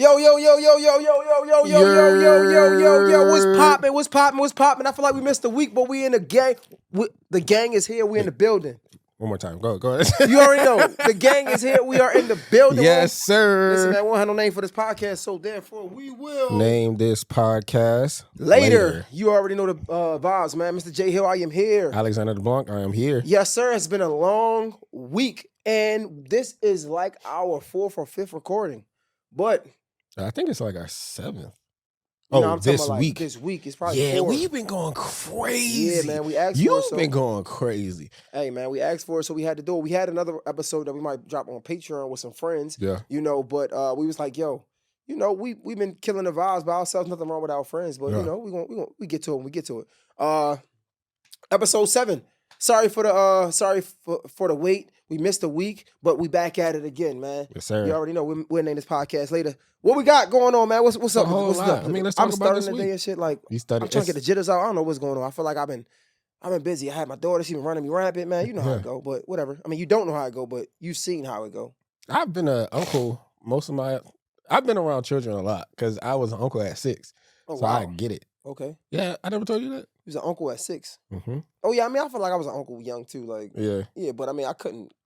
Yo, what's poppin'? I feel like we missed a week, but we in the gang. The gang is here. We in the building. One more time. Go ahead. You already know. The gang is here. We are in the building. Yes, sir. Listen, man, we won't have no name for this podcast, so therefore we will name this podcast later. You already know the vibes, man. Mr. J Hill, I am here. Alexander Blanc, I am here. Yes, sir. It's been a long week, and this is like our 4th or 5th recording, but I think it's like our 7th. This week. This week is probably 4th. We've been going crazy. Yeah, man, we asked for it. You've been going crazy. Hey, man, we asked for it, so we had to do it. We had another episode that we might drop on Patreon with some friends. Yeah. But we was like, yo, we've been killing the vibes by ourselves. Nothing wrong with our friends, but we get to it. We get to it. Episode 7. Sorry for the wait. We missed a week, but we back at it again, man. Yes, sir. You already know we'll name this podcast later. What we got going on, man? What's up? What's up? I mean, let's talk about this I'm starting the week. day and shit. Like, I'm trying to get the jitters out. I don't know what's going on. I feel like I've been busy. I had my daughter. She been running me rampant, man. You know how it go, but whatever. I mean, you don't know how it go, but you've seen how it go. I've been an uncle I've been around children a lot because I was an uncle at 6. Oh, so wow. I get it. Okay. Yeah, I never told you that. He was an uncle at 6. Mm-hmm. Oh yeah, I mean, I feel like I was an uncle young too. Like, yeah, but I mean, I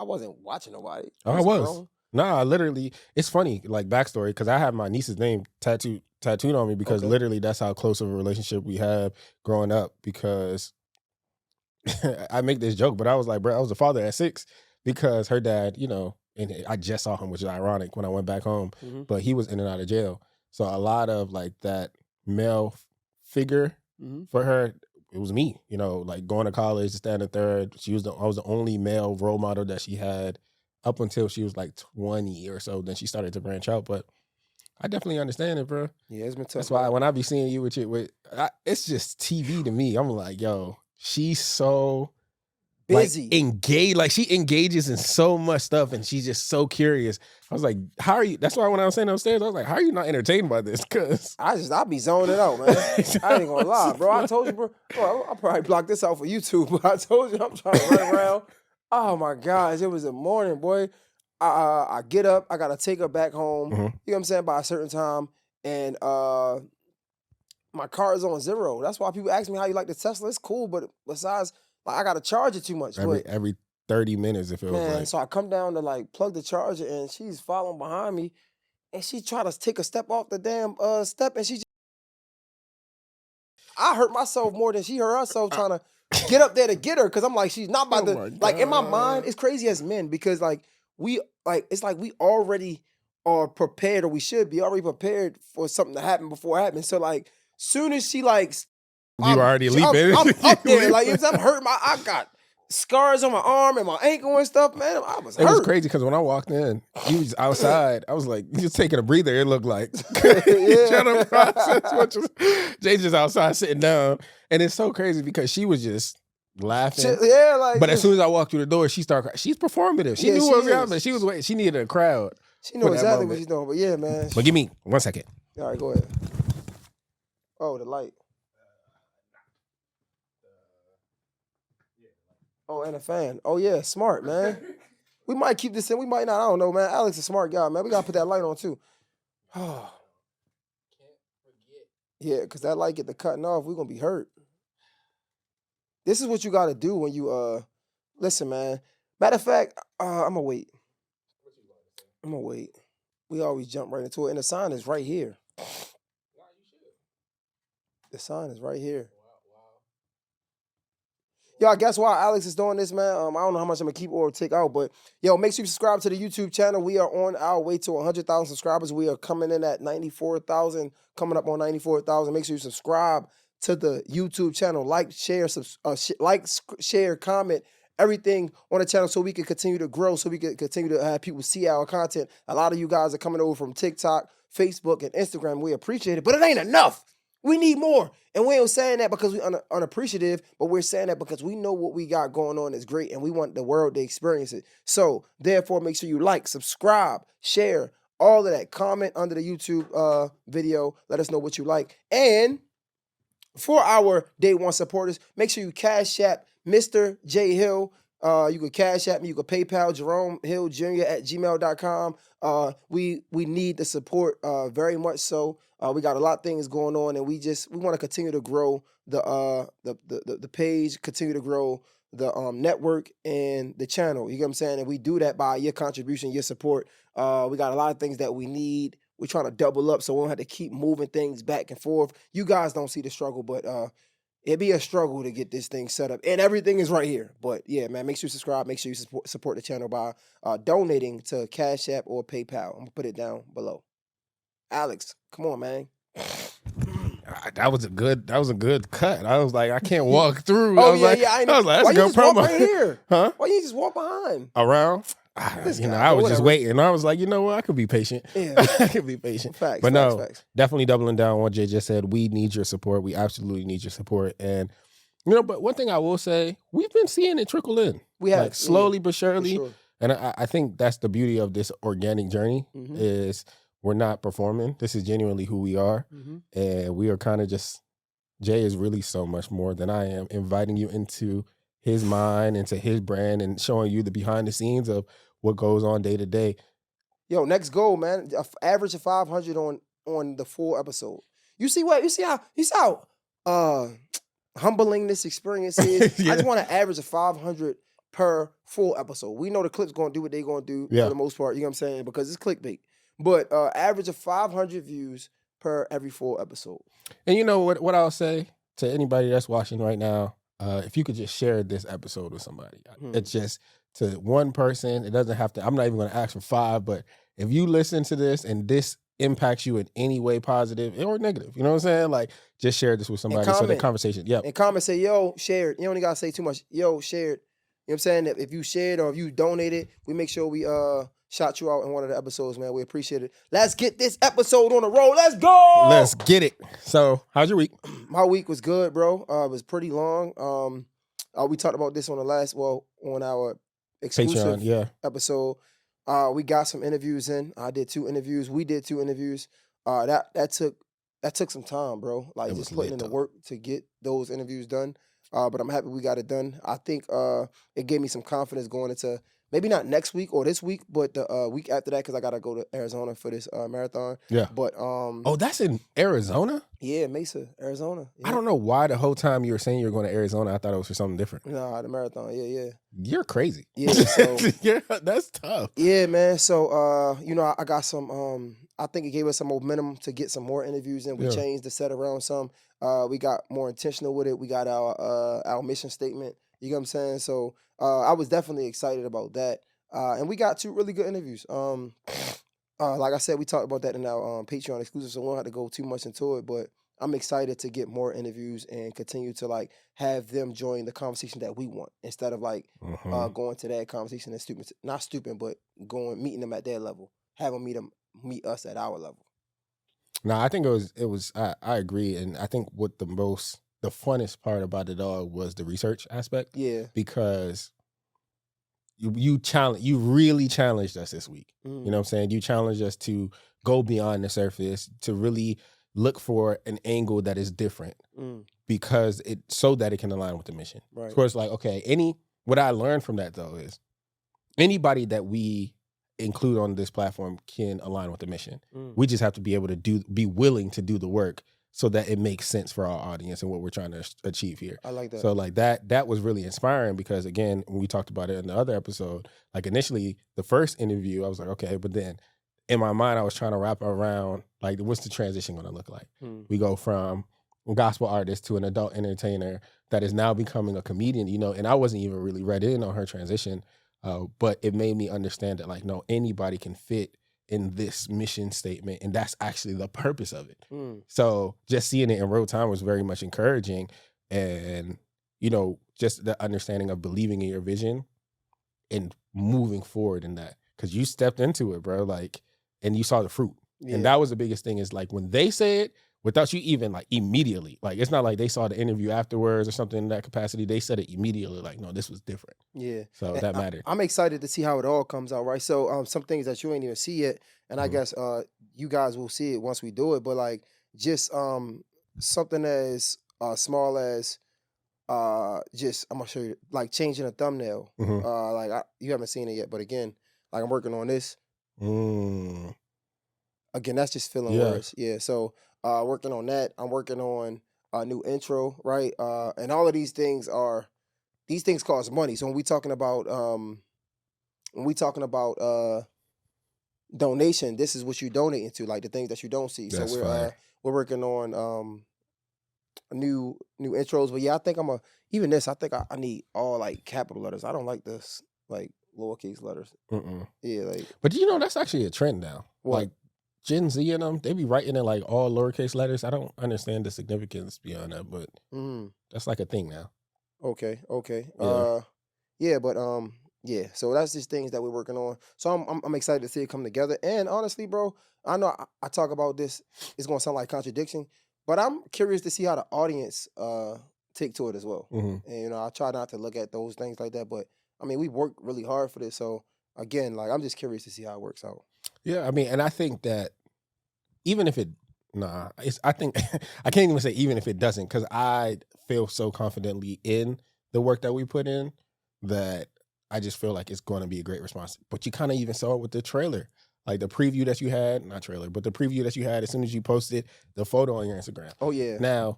wasn't watching nobody. I was. Nah, literally, it's funny, like backstory, because I have my niece's name tattooed on me because literally that's how close of a relationship we have growing up. Because I make this joke, but I was like, bro, I was a father at 6 because her dad, and I just saw him, which is ironic when I went back home, but he was in and out of jail. So a lot of like that male figure for her, it was me, like going to college, standing third. I was the only male role model that she had up until she was like 20 or so. Then she started to branch out, but I definitely understand it, bro. Yeah, it's been tough. That's why when I be seeing you it's just TV to me. I'm like, yo, she's so busy, engaged. Like she engages in so much stuff, and she's just so curious. I was like, how are you? That's why when I was saying upstairs, I was like, how are you not entertained by this? Because I be zoning out, man. I ain't gonna lie, bro. I told you, bro. I'll probably block this out for YouTube, but I told you I'm trying to run around. Oh my gosh, it was a morning, boy. I get up, I gotta take her back home. You know what I'm saying, by a certain time, and my car is on 0. That's why people ask me how you like the Tesla. It's cool, but besides, like, I gotta charge it too much. Every 30 minutes, it feels like. So I come down to like plug the charger, and she's following behind me, and she tried to take a step off the damn step, and I hurt myself more than she hurt herself trying to get up there to get her, because I'm like, she's not about to, like, in my mind, it's crazy as men, because it's like we already are prepared, or we should be already prepared for something to happen before it happens. So like, soon as she like, you already leaping. I'm up there, like, if I'm hurt, I got scars on my arm and my ankle and stuff, man. I was hurt. It was crazy because when I walked in, he was outside. I was like, just taking a breather, it looked like. Trying to process Jay's just outside sitting down. And it's so crazy because she was just laughing. But as soon as I walked through the door, she started crying. She's performative. She knew what was happening. She was waiting. She needed a crowd. She knew exactly what she's doing. But yeah, man. But give me 1 second. All right, go ahead. Oh, the light. Oh, and a fan. Oh, yeah, smart, man. We might keep this in. We might not. I don't know, man. Alex is a smart guy, man. We got to put that light on, too. Oh. Yeah, because that light get the cutting off. We're going to be hurt. This is what you got to do when you, listen, man. Matter of fact, I'm going to wait. We always jump right into it. And the sign is right here. The sign is right here. Yo, I guess why Alex is doing this, man. I don't know how much I'm going to keep or take out, but yo, make sure you subscribe to the YouTube channel. We are on our way to 100,000 subscribers. We are coming in at 94,000, coming up on 94,000. Make sure you subscribe to the YouTube channel. Like, share, comment, everything on the channel so we can continue to grow, so we can continue to have people see our content. A lot of you guys are coming over from TikTok, Facebook, and Instagram. We appreciate it, but it ain't enough. We need more. And we ain't saying that because we're unappreciative, but we're saying that because we know what we got going on is great and we want the world to experience it. So, therefore, make sure you like, subscribe, share, all of that. Comment under the YouTube video. Let us know what you like. And for our Day One supporters, make sure you Cash App Mr. J Hill. You can Cash at me. You can PayPal Jerome Hill Jr. at gmail.com. We need the support very much so. We got a lot of things going on, and we want to continue to grow the page, continue to grow the network and the channel. You get what I'm saying? And we do that by your contribution, your support. We got a lot of things that we need. We're trying to double up so we don't have to keep moving things back and forth. You guys don't see the struggle, but it'd be a struggle to get this thing set up. And everything is right here. But yeah, man, make sure you subscribe. Make sure you support the channel by donating to Cash App or PayPal. I'm going to put it down below. Alex, come on, man. That was a good cut. I was like, I can't walk through. Oh, I was like, I know. I was like, that's Why a you good just walk promo. right here? Huh? Why you just walk behind? Around? This You know, guy, I was just whatever. waiting. I was like, you know what? I could be patient. Yeah. I could be patient. Facts, But facts, no, facts. definitely doubling down on what Jay just said. We need your support. We absolutely need your support. And, you know, but one thing I will say, we've been seeing it trickle in. We have. Like slowly but For surely. sure. And I think that's the beauty of this organic journey Mhm. is we're not performing. This is genuinely who we are. Mhm. And we are kind of just, Jay is really so much more than I am, inviting you into his mind, into his brand, and showing you the behind the scenes of what goes on day to day. Yo, next goal, man. Average of 500 on the full episode. You see how humbling this experience is. Yeah. I just want to average of 500 per full episode. We know the clip's going to do what they're going to do Yeah. for the most part. You know what I'm saying? Because it's clickbait. But average of 500 views per every full episode. And you know what I'll say to anybody that's watching right now, if you could just share this episode with somebody. It's just to one person. It doesn't have to, I'm not even going to ask for 5, but if you listen to this and this impacts you in any way, positive or negative, you know what I'm saying? Like, just share this with somebody so the comment. conversation. Yep. And comment, say, yo, share it. You don't even got to say too much. Yo, share it. You know what I'm saying? If you shared or if you donated, we make sure we shout you out in one of the episodes, man. We appreciate it. Let's get this episode on the road. Let's go. Let's get it. So, how's your week? My week was good, bro. It was pretty long. We talked about this on on our exclusive Patreon, episode. We got some interviews in. I did 2 interviews. We did 2 interviews. That took some time, bro. Like It just was putting lit, in the though. work to get those interviews done. But I'm happy we got it done. I think it gave me some confidence going into maybe not next week or this week, but the week after that because I gotta go to Arizona for this marathon. Yeah. But Oh, that's in Arizona? yeah, Mesa, Arizona. Yeah. I don't know why the whole time you were saying you were going to Arizona, I thought it was for something different. Nah, the marathon. Yeah. You're crazy. Yeah, so Yeah, that's tough. yeah, man. So I got some I think it gave us some momentum to get some more interviews in. We Yeah. changed the set around some. We got more intentional with it. We got our mission statement. You know what I'm saying? So I was definitely excited about that. And we got 2 really good interviews. Like I said, we talked about that in our Patreon exclusive, so we don't have to go too much into it, but I'm excited to get more interviews and continue to like have them join the conversation that we want instead of like going to that conversation that's not stupid, but meeting them at their level, have them meet us at our level. No, I think it was. I agree, and I think what the funnest part about it all was the research aspect. Yeah. Because you really challenged us this week. You know what I'm saying? You challenged us to go beyond the surface, to really look for an angle that is different because so that it can align with the mission. Right. So it's like, okay, what I learned from that though is anybody that we include on this platform can align with the mission. We just have to be able to be willing to do the work so that it makes sense for our audience and what we're trying to achieve here. I like that. So like that was really inspiring because again, when we talked about it in the other episode, like initially the first interview, I was like, okay, but then in my mind, I was trying to wrap around like, what's the transition going to look like? We go from a gospel artist to an adult entertainer that is now becoming a comedian, and I wasn't even really read in on her transition, but it made me understand that like, no, anybody can fit in this mission statement, and that's actually the purpose of it. So just seeing it in real time was very much encouraging, and just the understanding of believing in your vision and moving forward in that, because you stepped into it, bro, like, and you saw the fruit. Yeah. And that was the biggest thing is like when they say it without you even like immediately, like it's not like they saw the interview afterwards or something in that capacity. They said it immediately, like, no, this was different. Yeah. So that mattered. I'm excited to see how it all comes out, right? So some things that you ain't even see yet, and I guess you guys will see it once we do it, but like just something as small as just I'm gonna show you like changing a thumbnail. Mhm. You haven't seen it yet, but again, like I'm working on this. Mm. Again, that's just filling Yeah, words. Yeah. So working on that. I'm working on a new intro, right? And all of these things cost money. So when we talking about donation, this is what you donating to, like the things that you don't see. So that's fire. we're working on new intros. But yeah, I think even this, I think I need all like capital letters. I don't like this like lowercase letters. Mm-mm. Yeah, like But you know, that's actually a trend now. what? Like Gen Z and them, they be writing in like all lowercase letters. I don't understand the significance beyond that, but Mm, that's like a thing now. okay, okay. Yeah. Yeah, but yeah. So that's just things that we're working on. So I'm excited to see it come together. And honestly, bro, I know I talk about this. It's gonna sound like contradiction, but I'm curious to see how the audience take to it as well. Hmm. And I try not to look at those things like that, but I mean we worked really hard for this. So again, like I'm just curious to see how it works out. Yeah, I mean, and I think that even if I think I can't even say even if it doesn't, because I feel so confidently in the work that we put in that I just feel like it's going to be a great response. But you kind of even saw it with the trailer, like the preview that you had, not trailer, but the preview that you had as soon as you posted the photo on your Instagram. Oh yeah. Now,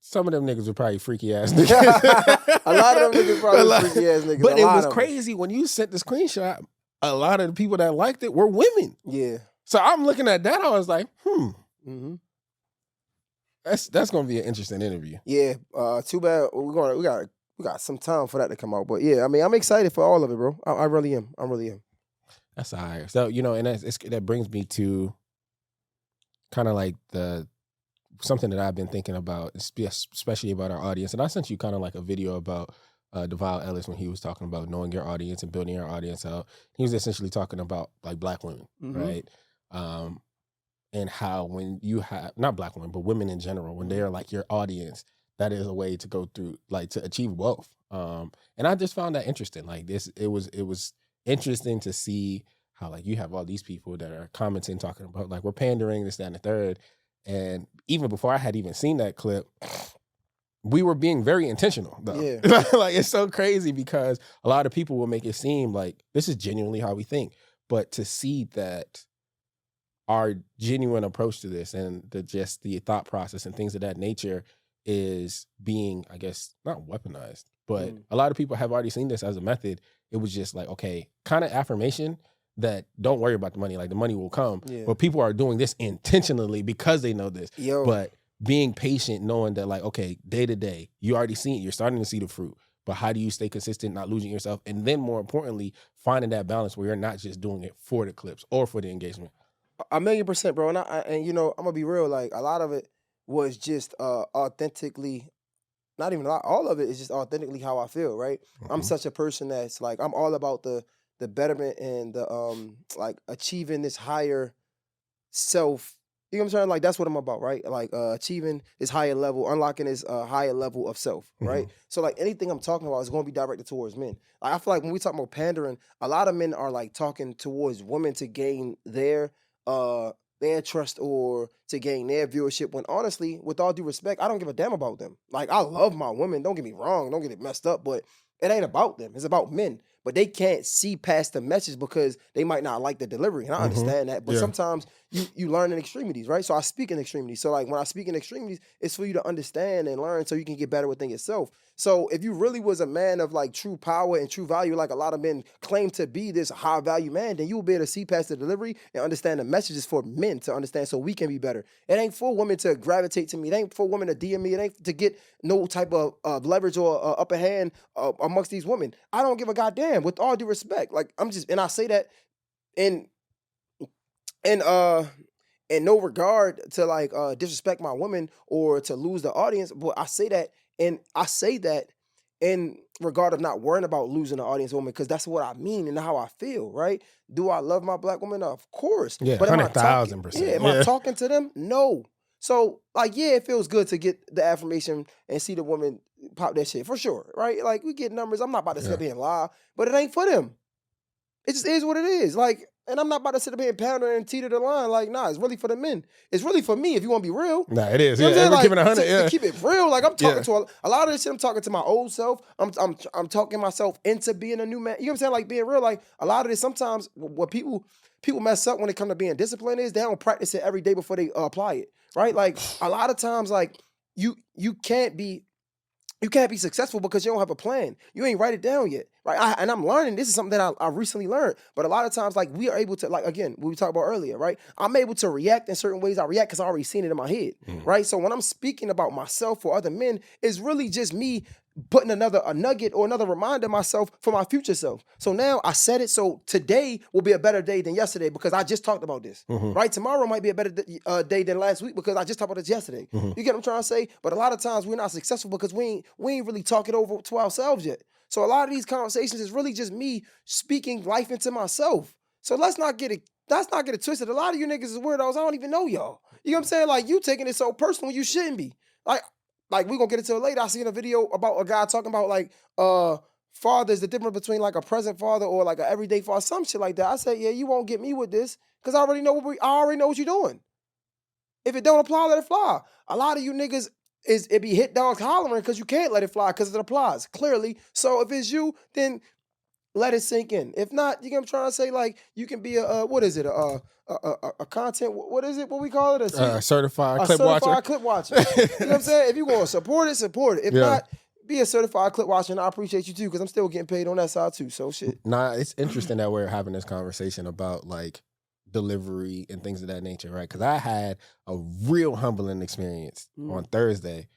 some of them niggas were probably freaky ass niggas. A lot of them niggas probably freaky ass niggas. But A it lot was of 'em. crazy when you sent the screenshot. A lot of the people that liked it were women. Yeah. So I'm looking at that. I was like, Mm-hmm. that's gonna be an interesting interview. Yeah. Too bad we got some time for that to come out. But yeah, I mean, I'm excited for all of it, bro. I really am. I really am. That's higher. So and that brings me to kind of like something that I've been thinking about, especially about our audience. And I sent you kind of like a video about Devile Ellis when he was talking about knowing your audience and building your audience out. He was essentially talking about like Black women, right? And how when you have not Black women, but women in general, when they are like your audience, that is a way to go through, like to achieve wealth. And I just found that interesting. Like it was interesting to see how like you have all these people that are commenting, talking about like we're pandering, this, that, and the third. And even before I had even seen that clip, we were being very intentional though. Yeah. Like it's so crazy because a lot of people will make it seem like this is genuinely how we think. But to see that our genuine approach to this and the thought process and things of that nature is being, I guess, not weaponized, but a lot of people have already seen this as a method. It was just like, okay, kind of affirmation that don't worry about the money, like the money will come. Yeah. But people are doing this intentionally because they know this. Yo. But being patient, knowing that like, okay, day to day, you already see it, you're starting to see the fruit. But how do you stay consistent, not losing yourself? And then more importantly, finding that balance where you're not just doing it for the clips or for the engagement. 1,000,000%, bro. And I'm gonna be real. Like a lot of it was just authentically. Not even a lot. All of it is just authentically how I feel. Right. I'm such a person that's like I'm all about the betterment and the like achieving this higher self. You know what I'm saying? Like that's what I'm about, right? Like achieving this higher level, unlocking this higher level of self, right? So like anything I'm talking about is going to be directed towards men. Like I feel like when we talk about pandering, a lot of men are like talking towards women to gain their trust or to gain their viewership. When honestly, with all due respect, I don't give a damn about them. Like I love my women. Don't get me wrong. Don't get it messed up, but it ain't about them. It's about men. But they can't see past the message because they might not like the delivery. And I understand that. But sometimes you learn in extremities, right? So I speak in extremities. So like when I speak in extremities, it's for you to understand and learn so you can get better within yourself. So if you really was a man of like true power and true value, like a lot of men claim to be this high value man, then you will be able to see past the delivery and understand the message is for men to understand so we can be better. It ain't for women to gravitate to me. It ain't for women to DM me. It ain't to get no type of leverage or upper hand amongst these women. I don't give a goddamn, with all due respect. Like and I say that in no regard to like disrespect my woman or to lose the audience, but I say that in regard of not worrying about losing the audience woman, because that's what I mean and how I feel, right? Do I love my Black woman? Of course. Yeah, but 100,000%. Yeah, am I talking to them? No. So like, yeah, it feels good to get the affirmation and see the woman pop that shit for sure, right? Like we get numbers. I'm not about to sit up here and lie, but it ain't for them. It just is what it is. Like And I'm not about to sit up here and pounder and teeter the line. Like, nah, it's really for the men. It's really for me if you want to be real. Nah, it is. You know Yeah, what I'm saying? keep it 100. To keep it real. Like, I'm talking Yeah. to a lot of this shit. I'm talking to my old self. I'm talking myself into being a new man. You know what I'm saying? Like, being real. Like, a lot of this, sometimes what people mess up when it comes to being disciplined is they don't practice it every day before they apply it. Right? Like, a lot of times, like, you can't be successful because you don't have a plan. You ain't write it down yet, right? And I'm learning. This is something that I recently learned. But a lot of times, like, we are able to, like, again, what we talked about earlier, right? I'm able to react in certain ways. I react because I already seen it in my head, right? So when I'm speaking about myself or other men, it's really just me putting a nugget or another reminder myself for my future self. So now I said it. So today will be a better day than yesterday because I just talked about this, right? Tomorrow might be a better day than last week because I just talked about this yesterday. You get what I'm trying to say? But a lot of times we're not successful because we ain't really talking over to ourselves yet. So a lot of these conversations is really just me speaking life into myself. So let's not get it twisted. A lot of you niggas is weirdos. I don't even know y'all. You know what I'm saying? Like, you taking it so personal, you shouldn't be. Like we're gonna get into it later. I seen a video about a guy talking about like fathers, the difference between like a present father or like an everyday father, some shit like that. I said, yeah, you won't get me with this because I already know what you're doing. If it don't apply, let it fly. A lot of you niggas it be hit dogs hollering because you can't let it fly because it applies clearly. So if it's you, then let it sink in. If not, you know what I'm trying to say? Like, you can be a what is it? A content, what is it? What we call it? A certified clip clip watcher. You know what I'm saying? If you want to support it, support it. If not, be a certified clip watcher, and I appreciate you too, because I'm still getting paid on that side too. So shit. Nah, it's interesting that we're having this conversation about like delivery and things of that nature, right? Because I had a real humbling experience on Thursday.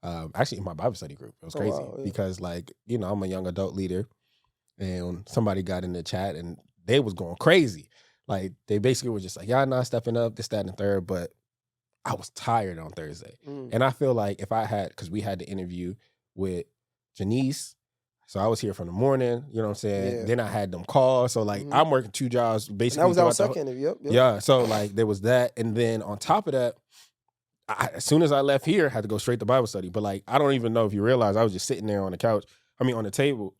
Actually, in my Bible study group, it was crazy because, like, you know, I'm a young adult leader, and somebody got in the chat and they was going crazy. Like, they basically were just like, y'all not stepping up, this, that, and the third. But I was tired on Thursday. And I feel like if I had, because we had the interview with Janice, so I was here from the morning, you know what I'm saying? Yeah. Then I had them calls. So, like, I'm working 2 jobs basically. And that was our second interview. Yep. Yeah. So, like, there was that. And then on top of that, as soon as I left here, I had to go straight to Bible study. But, like, I don't even know if you realize I was just sitting there on the couch. I mean, on the table.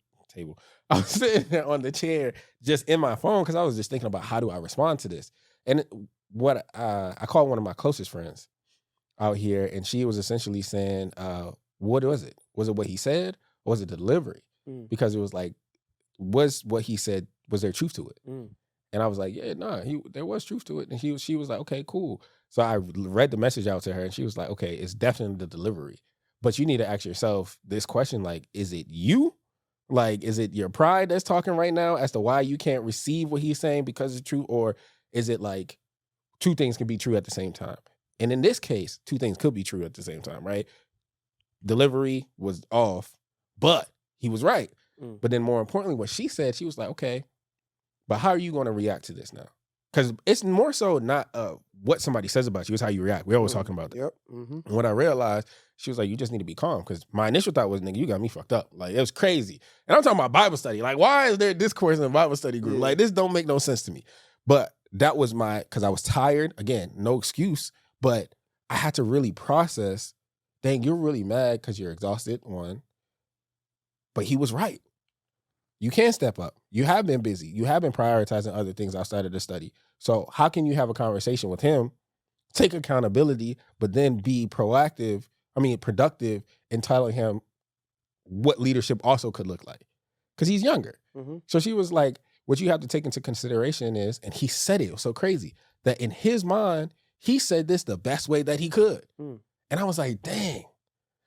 I was sitting there on the chair just in my phone because I was just thinking about how do I respond to this. And what I called one of my closest friends out here, and she was essentially saying, what was it? Was it what he said? Or was it the delivery? Because it was like, was what he said, was there truth to it? And I was like, yeah, nah, there was truth to it. And she was like, okay, cool. So I read the message out to her, and she was like, okay, it's definitely the delivery. But you need to ask yourself this question, like, is it you? Like, is it your pride that's talking right now as to why you can't receive what he's saying because it's true? Or is it like 2 things can be true at the same time? And in this case, 2 things could be true at the same time, right? Delivery was off, but he was right. But then more importantly, what she said, she was like, okay, but how are you going to react to this now? Because it's more so not what somebody says about you, it's how you react. We're always talking about that. Yep. And when I realized, she was like, you just need to be calm. Because my initial thought was, nigga, you got me fucked up. Like, it was crazy. And I'm talking about Bible study. Like, why is there discourse in a Bible study group? Like, this don't make no sense to me. But that was because I was tired. Again, no excuse. But I had to really process, dang, you're really mad because you're exhausted, one. But he was right. You can step up. You have been busy. You have been prioritizing other things outside of the study. So how can you have a conversation with him, take accountability, but then be productive in telling him what leadership also could look like? Because he's younger. So she was like, what you have to take into consideration is, and he said it was so crazy, that in his mind, he said this the best way that he could. And I was like, dang.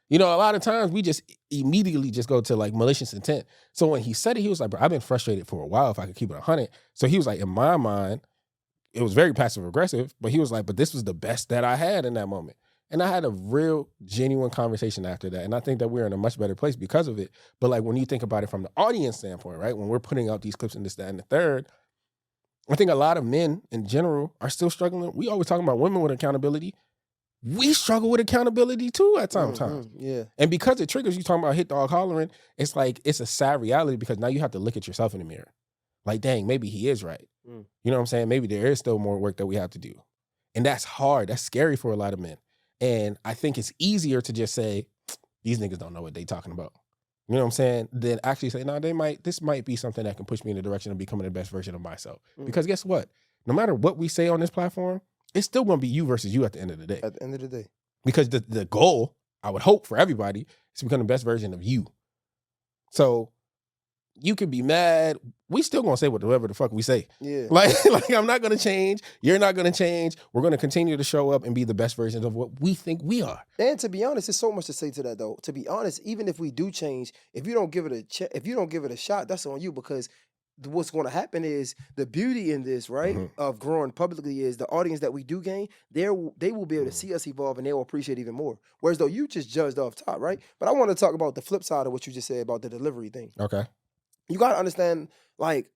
You know, a lot of times we just immediately just go to like malicious intent. So when he said it, he was like, bro, I've been frustrated for a while if I could keep it 100. So he was like, in my mind, it was very passive aggressive, but he was like, but this was the best that I had in that moment. And I had a real genuine conversation after that. And I think that we're in a much better place because of it. But like when you think about it from the audience standpoint, right? When we're putting out these clips and this, that, and the third, I think a lot of men in general are still struggling. We always talking about women with accountability. We struggle with accountability too at times. Yeah. And because it triggers you talking about hit dog hollering, it's like, it's a sad reality because now you have to look at yourself in the mirror. Like, dang, maybe he is right. You know what I'm saying? Maybe there is still more work that we have to do. And that's hard. That's scary for a lot of men. And I think it's easier to just say, these niggas don't know what they talking about. You know what I'm saying? Than actually say, no, this might be something that can push me in the direction of becoming the best version of myself. Because guess what? no matter what we say on this platform, it's still going to be you versus you at the end of the day. At the end of the day. Because the goal, I would hope for everybody, is to become the best version of you. So you can be mad. We still going to say whatever the fuck we say. Yeah. Like I'm not going to change. You're not going to change. We're going to continue to show up and be the best versions of what we think we are. And to be honest, there's so much to say to that though. To be honest, even if we do change, if you don't give it a shot, that's on you, because what's going to happen is the beauty in this, right, of growing publicly is the audience that we do gain, they will be able to see us evolve and they will appreciate even more. Whereas though you just judged off top, right? But I want to talk about the flip side of what you just said about the delivery thing. Okay. You got to understand, like,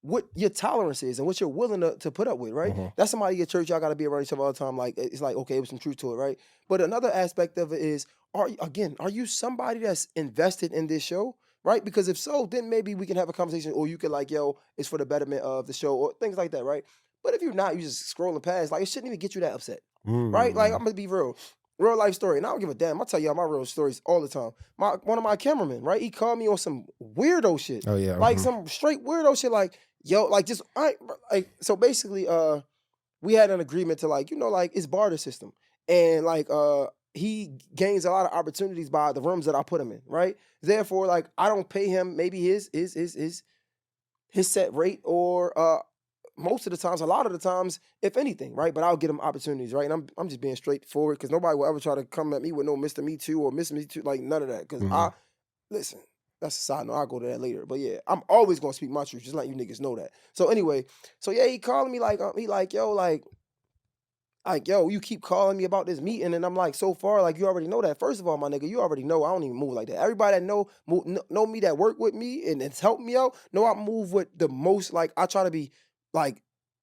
what your tolerance is and what you're willing to put up with, right? That's somebody at church, y'all got to be around each other all the time. Like, it's like, okay, there's some truth to it, right? But another aspect of it is, are you somebody that's invested in this show? Right? Because if so, then maybe we can have a conversation, or you could like, yo, it's for the betterment of the show, or things like that, right? But if you're not, you just scrolling past, like, it shouldn't even get you that upset, right? Like, I'm going to be real life story, and I don't give a damn. I tell y'all my real stories all the time. One of my cameramen, right? He called me on some weirdo shit. Oh, yeah. Like, some straight weirdo shit, like, yo, like, just, so basically, we had an agreement to, like, like, it's barter system. And, like, he gains a lot of opportunities by the rooms that I put him in, right? Therefore, like, I don't pay him maybe his set rate, or most of the times, a lot of the times, if anything, right? But I'll get him opportunities, right? And I'm just being straightforward, because nobody will ever try to come at me with no Mr. Me Too or Miss Me Too, like none of that. Because listen, that's a side note. I'll go to that later. But yeah, I'm always gonna speak my truth, just let you niggas know that. So anyway, yeah, he calling me like, he like, yo, you keep calling me about this meeting, and I'm like, so far, like, you already know that. First of all, my nigga, you already know I don't even move like that. Everybody that know me, that work with me and it's helped me out, know I move with the most, like, I try to be, like,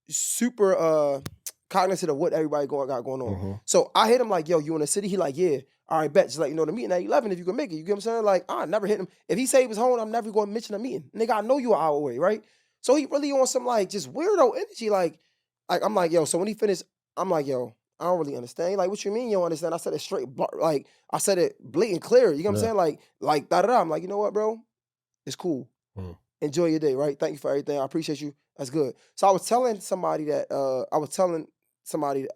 super cognizant of what everybody got going on. So I hit him like, yo, you in the city? He like, yeah. All right, bet. Just like, the meeting at 11 if you can make it. You get what I'm saying? Like, I never hit him. If he say he was home, I'm never going to mention a meeting. Nigga, I know you an hour away, right? So he really on some, like, just weirdo energy. Like I'm like, yo, so when he finished, I'm like, yo, I don't really understand. Like, what you mean you don't understand? I said it straight, like, I said it blatant clear. You know what I'm saying? Like, da-da-da. I'm like, you know what, bro? It's cool. Enjoy your day, right? Thank you for everything. I appreciate you. That's good. So I was telling somebody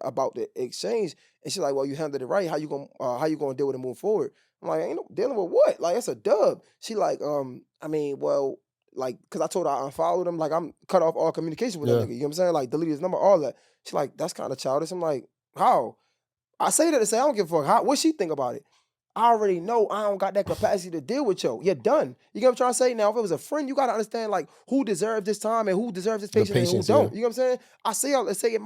about the exchange, and she's like, well, you handled it right. How you gonna deal with it moving forward? I'm like, ain't no dealing with what? Like, it's a dub. She like, I mean, well, like, because I told her I unfollowed him. Like, I'm cut off all communication with that nigga. You know what I'm saying? Like, delete his number, all that. She's like, that's kind of childish. I'm like, how? I say that to say I don't give a fuck. What she think about it? I already know I don't got that capacity to deal with you. You're done. You get what I'm trying to say? Now, if it was a friend, you got to understand, like, who deserves this time and who deserves this patience and who don't. You know what I'm saying? I say, let's say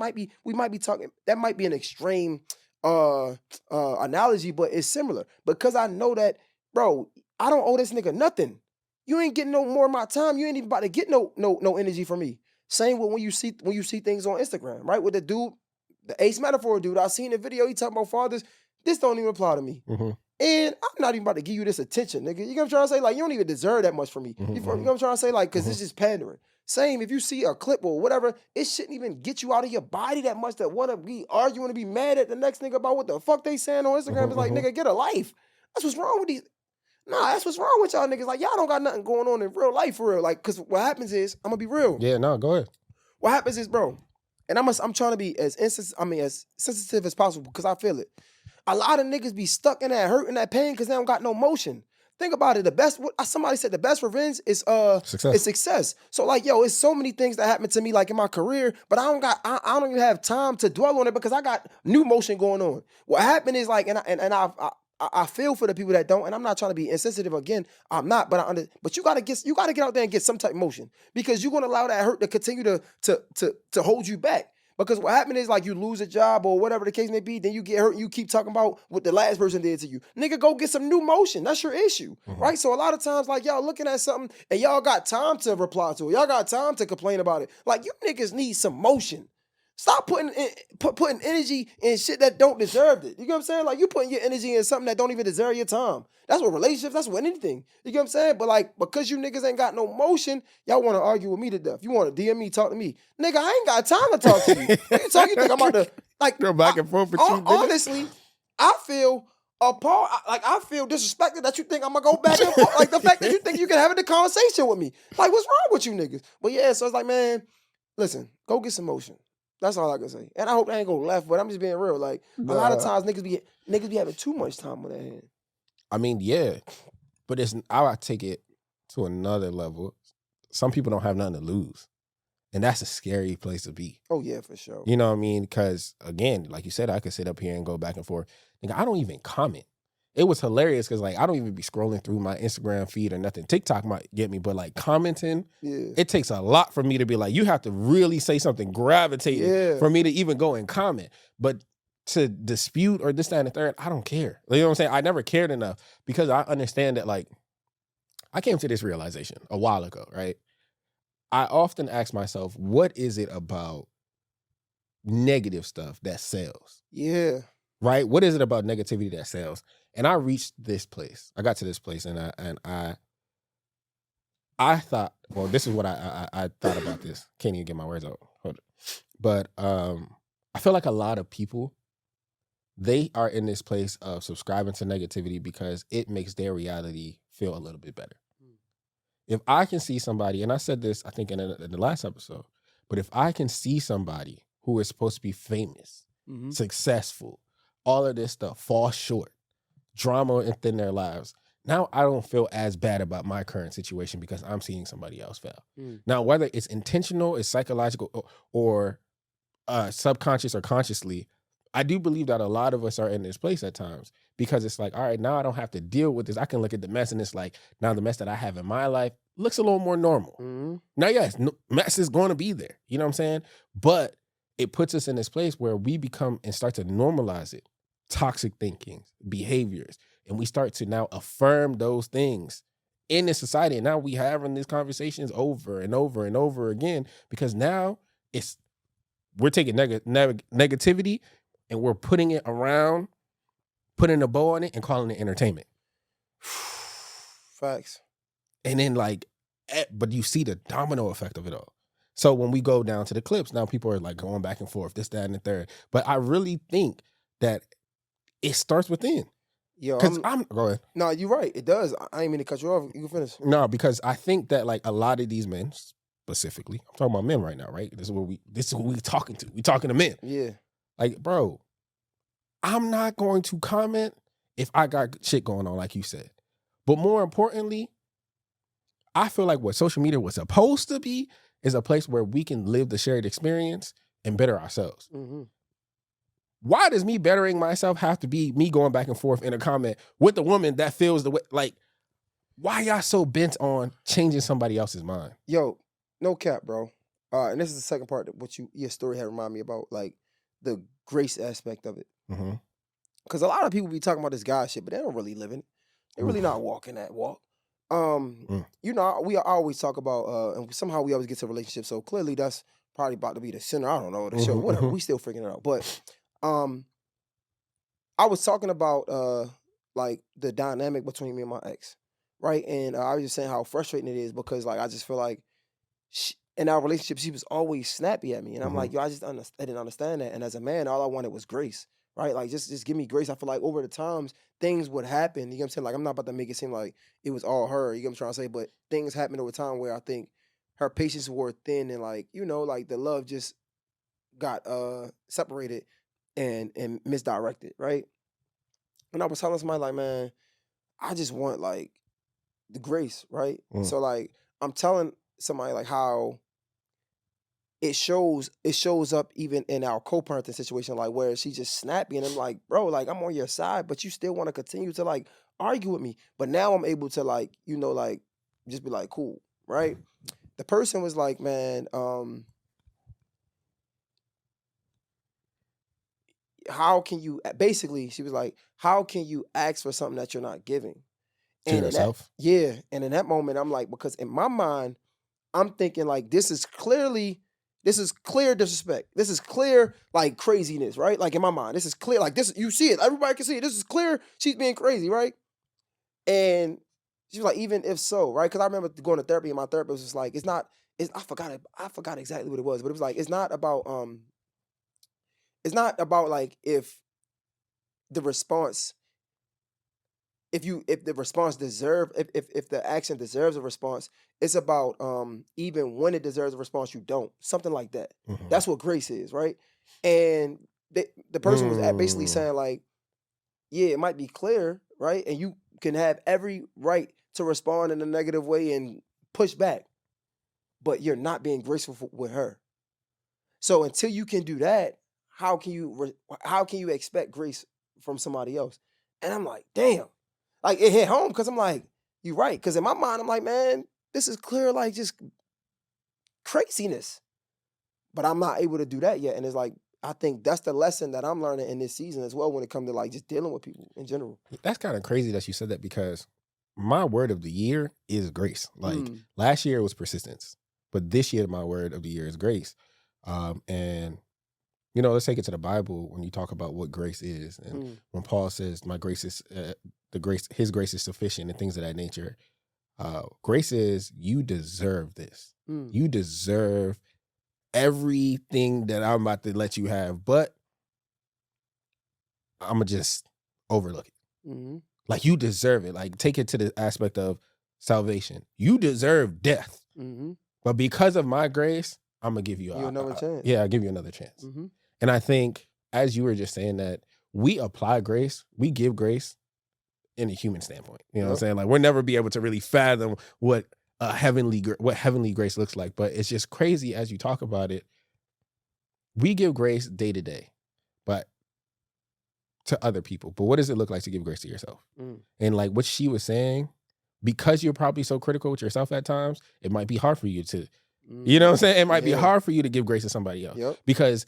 we might be talking, that might be an extreme analogy, but it's similar. Because I know that, bro, I don't owe this nigga nothing. You ain't getting no more of my time. You ain't even about to get no energy from me. Same with when you see things on Instagram, right? With the dude, the Ace Metaphor dude, I seen the video, he talking about fathers. This don't even apply to me. And I'm not even about to give you this attention, nigga. You know what I'm trying to say? Like, you don't even deserve that much from me. You know what I'm trying to say? Like, because it's just pandering. Same, if you see a clip or whatever, it shouldn't even get you out of your body that much that want to be arguing to be mad at the next nigga about what the fuck they saying on Instagram. It's like, nigga, get a life. That's what's wrong with these. Nah, that's what's wrong with y'all niggas. Like, y'all don't got nothing going on in real life for real. Like, because what happens is, I'm going to be real. Yeah, no, go ahead. What happens is, bro, and I'm trying to be as sensitive as possible because I feel it. A lot of niggas be stuck in that hurt and that pain because they don't got no motion. Think about it. Somebody said the best revenge is success. So like, yo, it's so many things that happened to me like in my career, but I don't even have time to dwell on it because I got new motion going on. What happened is like, and I feel for the people that don't, and I'm not trying to be insensitive again. I'm not, but you gotta get out there and get some type of motion because you're gonna allow that hurt to continue to hold you back. Because what happened is like you lose a job or whatever the case may be, then you get hurt and you keep talking about what the last person did to you. Nigga, go get some new motion. That's your issue, right? So a lot of times like y'all looking at something and y'all got time to reply to it. Y'all got time to complain about it. Like you niggas need some motion. Stop putting energy in shit that don't deserve it. You get what I'm saying? Like you putting your energy in something that don't even deserve your time. That's what relationships, that's what anything. You get what I'm saying? But like, because you niggas ain't got no motion, y'all want to argue with me to death. You want to DM me, talk to me. Nigga, I ain't got time to talk to you. You think I'm about to, like, go back and forth with you, nigga. Honestly, I feel appalled. I feel disrespected that you think I'm going to go back and forth. Like the fact that you think you can have a conversation with me. Like, what's wrong with you niggas? But yeah, so it's like, man, listen, go get some motion. That's all I can say. And I hope they ain't go left, but I'm just being real. Like a lot of times niggas be having too much time on their hand. I mean, yeah, but I take it to another level. Some people don't have nothing to lose, and that's a scary place to be. Oh yeah, for sure. You know what I mean? Because again, like you said, I could sit up here and go back and forth. Nigga, I don't even comment. It was hilarious because like I don't even be scrolling through my Instagram feed or nothing. TikTok might get me, but like commenting, it takes a lot for me to be like, you have to really say something gravitating for me to even go and comment. But to dispute or this, that, and the third, I don't care. You know what I'm saying? I never cared enough because I understand that like I came to this realization a while ago, right? I often ask myself, what is it about negative stuff that sells? Yeah. Right? What is it about negativity that sells? And I reached this place. I got to this place, and I thought, well, this is what I thought about this. Can't even get my words out. Hold it. But I feel like a lot of people, they are in this place of subscribing to negativity because it makes their reality feel a little bit better. If I can see somebody, and I said this, I think in the last episode, but if I can see somebody who is supposed to be famous, successful, all of this stuff fall short, drama within their lives, now I don't feel as bad about my current situation because I'm seeing somebody else fail. Now, whether it's intentional, it's psychological, or subconscious or consciously, I do believe that a lot of us are in this place at times because it's like, all right, now I don't have to deal with this. I can look at the mess and it's like, now the mess that I have in my life looks a little more normal. Now, yes, mess is going to be there. You know what I'm saying? But it puts us in this place where we become and start to normalize it. Toxic thinking, behaviors, and we start to now affirm those things in this society. And now we having these conversations over and over and over again because now we're taking negativity and we're putting it around, putting a bow on it and calling it entertainment. Facts. And then but you see the domino effect of it all. So when we go down to the clips, now people are like going back and forth, this, that, and the third. But I really think that it starts within. Yo, go ahead. No, you're right. It does. I ain't mean to cut you off. You can finish. No, because I think that like a lot of these men, specifically, I'm talking about men right now, right? This is who we talking to. We talking to men. Yeah. Like, bro, I'm not going to comment if I got shit going on, like you said. But more importantly, I feel like what social media was supposed to be is a place where we can live the shared experience and better ourselves. Why does me bettering myself have to be me going back and forth in a comment with a woman that feels the way? Like, why y'all so bent on changing somebody else's mind? Yo, no cap, bro. And this is the second part of what your story had reminded me about, like the grace aspect of it. Because a lot of people be talking about this guy shit, but they don't really live in it. They're really not walking that walk. You know, we always talk about, and somehow we always get to relationships. So clearly, that's probably about to be the center. I don't know, the show, whatever. We still figuring it out, but. I was talking about like the dynamic between me and my ex, right? And I was just saying how frustrating it is because like I just feel like in our relationship she was always snappy at me, and I'm like, yo, I didn't understand that. And as a man, all I wanted was grace, right? Like just give me grace. I feel like over the times things would happen. You know what I'm saying? Like I'm not about to make it seem like it was all her. You know what I'm trying to say? But things happened over time where I think her patience wore thin, and like like the love just got separated. And misdirected, right? And I was telling somebody like, man, I just want like the grace, right? So like I'm telling somebody like how it shows up even in our co-parenting situation, like where she's just snappy, and I'm like, bro, like I'm on your side, but you still want to continue to like argue with me. But now I'm able to like, like just be like, cool, right? The person was like, man, how can you, basically, she was like, how can you ask for something that you're not giving? To yourself? And in that moment, I'm like, because in my mind, I'm thinking like, this is clear disrespect. This is clear like craziness, right? Like in my mind, this is clear. Like this, you see it. Everybody can see it. This is clear. She's being crazy, right? And she was like, even if so, right? Because I remember going to therapy, and my therapist was like, I forgot exactly what it was, but it was like, it's not about like if the response if the response if the action deserves a response, it's about even when it deserves a response, you don't. Something like that. Mhm. That's what grace is, right? And the person was basically saying like, yeah, it might be clear, right? And you can have every right to respond in a negative way and push back, but you're not being graceful with her. So until you can do that, how can you expect grace from somebody else? And I'm like, damn, like it hit home because I'm like, you're right. Because in my mind, I'm like, man, this is clear, like just craziness. But I'm not able to do that yet. And it's like, I think that's the lesson that I'm learning in this season as well when it comes to like just dealing with people in general. That's kind of crazy that you said that because my word of the year is grace. Like last year it was persistence, but this year my word of the year is grace. And you know, let's take it to the Bible when you talk about what grace is, and when Paul says, "My grace is His grace is sufficient," and things of that nature. Grace is you deserve this. You deserve everything that I'm about to let you have, but I'm gonna just overlook it. Like you deserve it. Like take it to the aspect of salvation. You deserve death, but because of my grace, I'm gonna give you another chance. Yeah, I'll give you another chance. And I think, as you were just saying, that we apply grace, we give grace in a human standpoint. You know what I'm saying? Like we'll never be able to really fathom what heavenly grace looks like. But it's just crazy as you talk about it. We give grace day to day, but to other people. But what does it look like to give grace to yourself? And like what she was saying, because you're probably so critical with yourself at times, it might be hard for you to, you know what I'm saying? It might be hard for you to give grace to somebody else. Because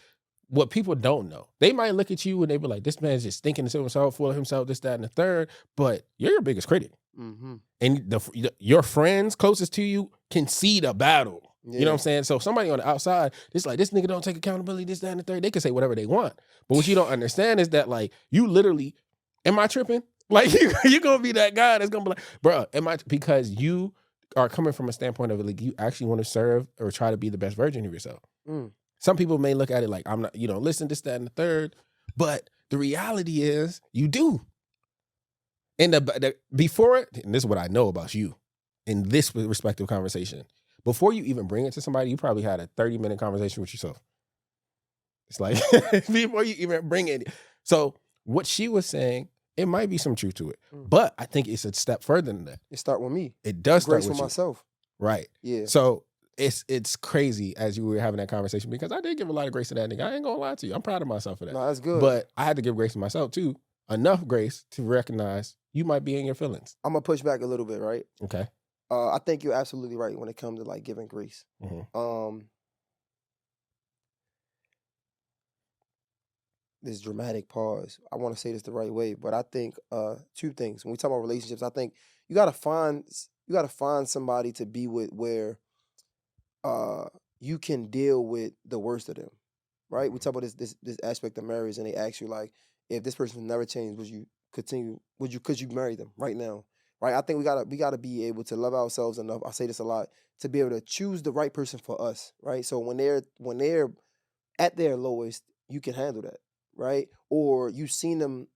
what people don't know, they might look at you and they be like, this man's just thinking to himself, full of himself, this, that, and the third, but you're your biggest critic. And your friends closest to you can see the battle. You know what I'm saying? So somebody on the outside, it's like, this nigga don't take accountability, this, that, and the third. They can say whatever they want. But what you don't understand is that, like, you literally, am I tripping? Like, you're going to be that guy that's going to be like, bro, because you are coming from a standpoint of, like, you actually want to serve or try to be the best version of yourself. Some people may look at it like, I'm not, listen, this, that, and the third. But the reality is, you do. And before it, and this is what I know about you in this respective conversation, before you even bring it to somebody, you probably had a 30-minute conversation with yourself. It's like, before you even bring it. So what she was saying, it might be some truth to it. But I think it's a step further than that. It start with me. It does start with with myself. Right. Yeah. So it's crazy as you were having that conversation because I did give a lot of grace to that nigga. I ain't gonna lie to you. I'm proud of myself for that. No, that's good. But I had to give grace to myself too. Enough grace to recognize you might be in your feelings. I'm gonna push back a little bit, right? Okay. I think you're absolutely right when it comes to like giving grace. This dramatic pause. I want to say this the right way, but I think two things. When we talk about relationships, I think you gotta find somebody to be with where you can deal with the worst of them, right? We talk about this aspect of marriage, and they ask you like, if this person never changed, could you marry them right now? Right? I think we gotta be able to love ourselves enough. I say this a lot, to be able to choose the right person for us, right? So when they're at their lowest, you can handle that, right? Or you've seen them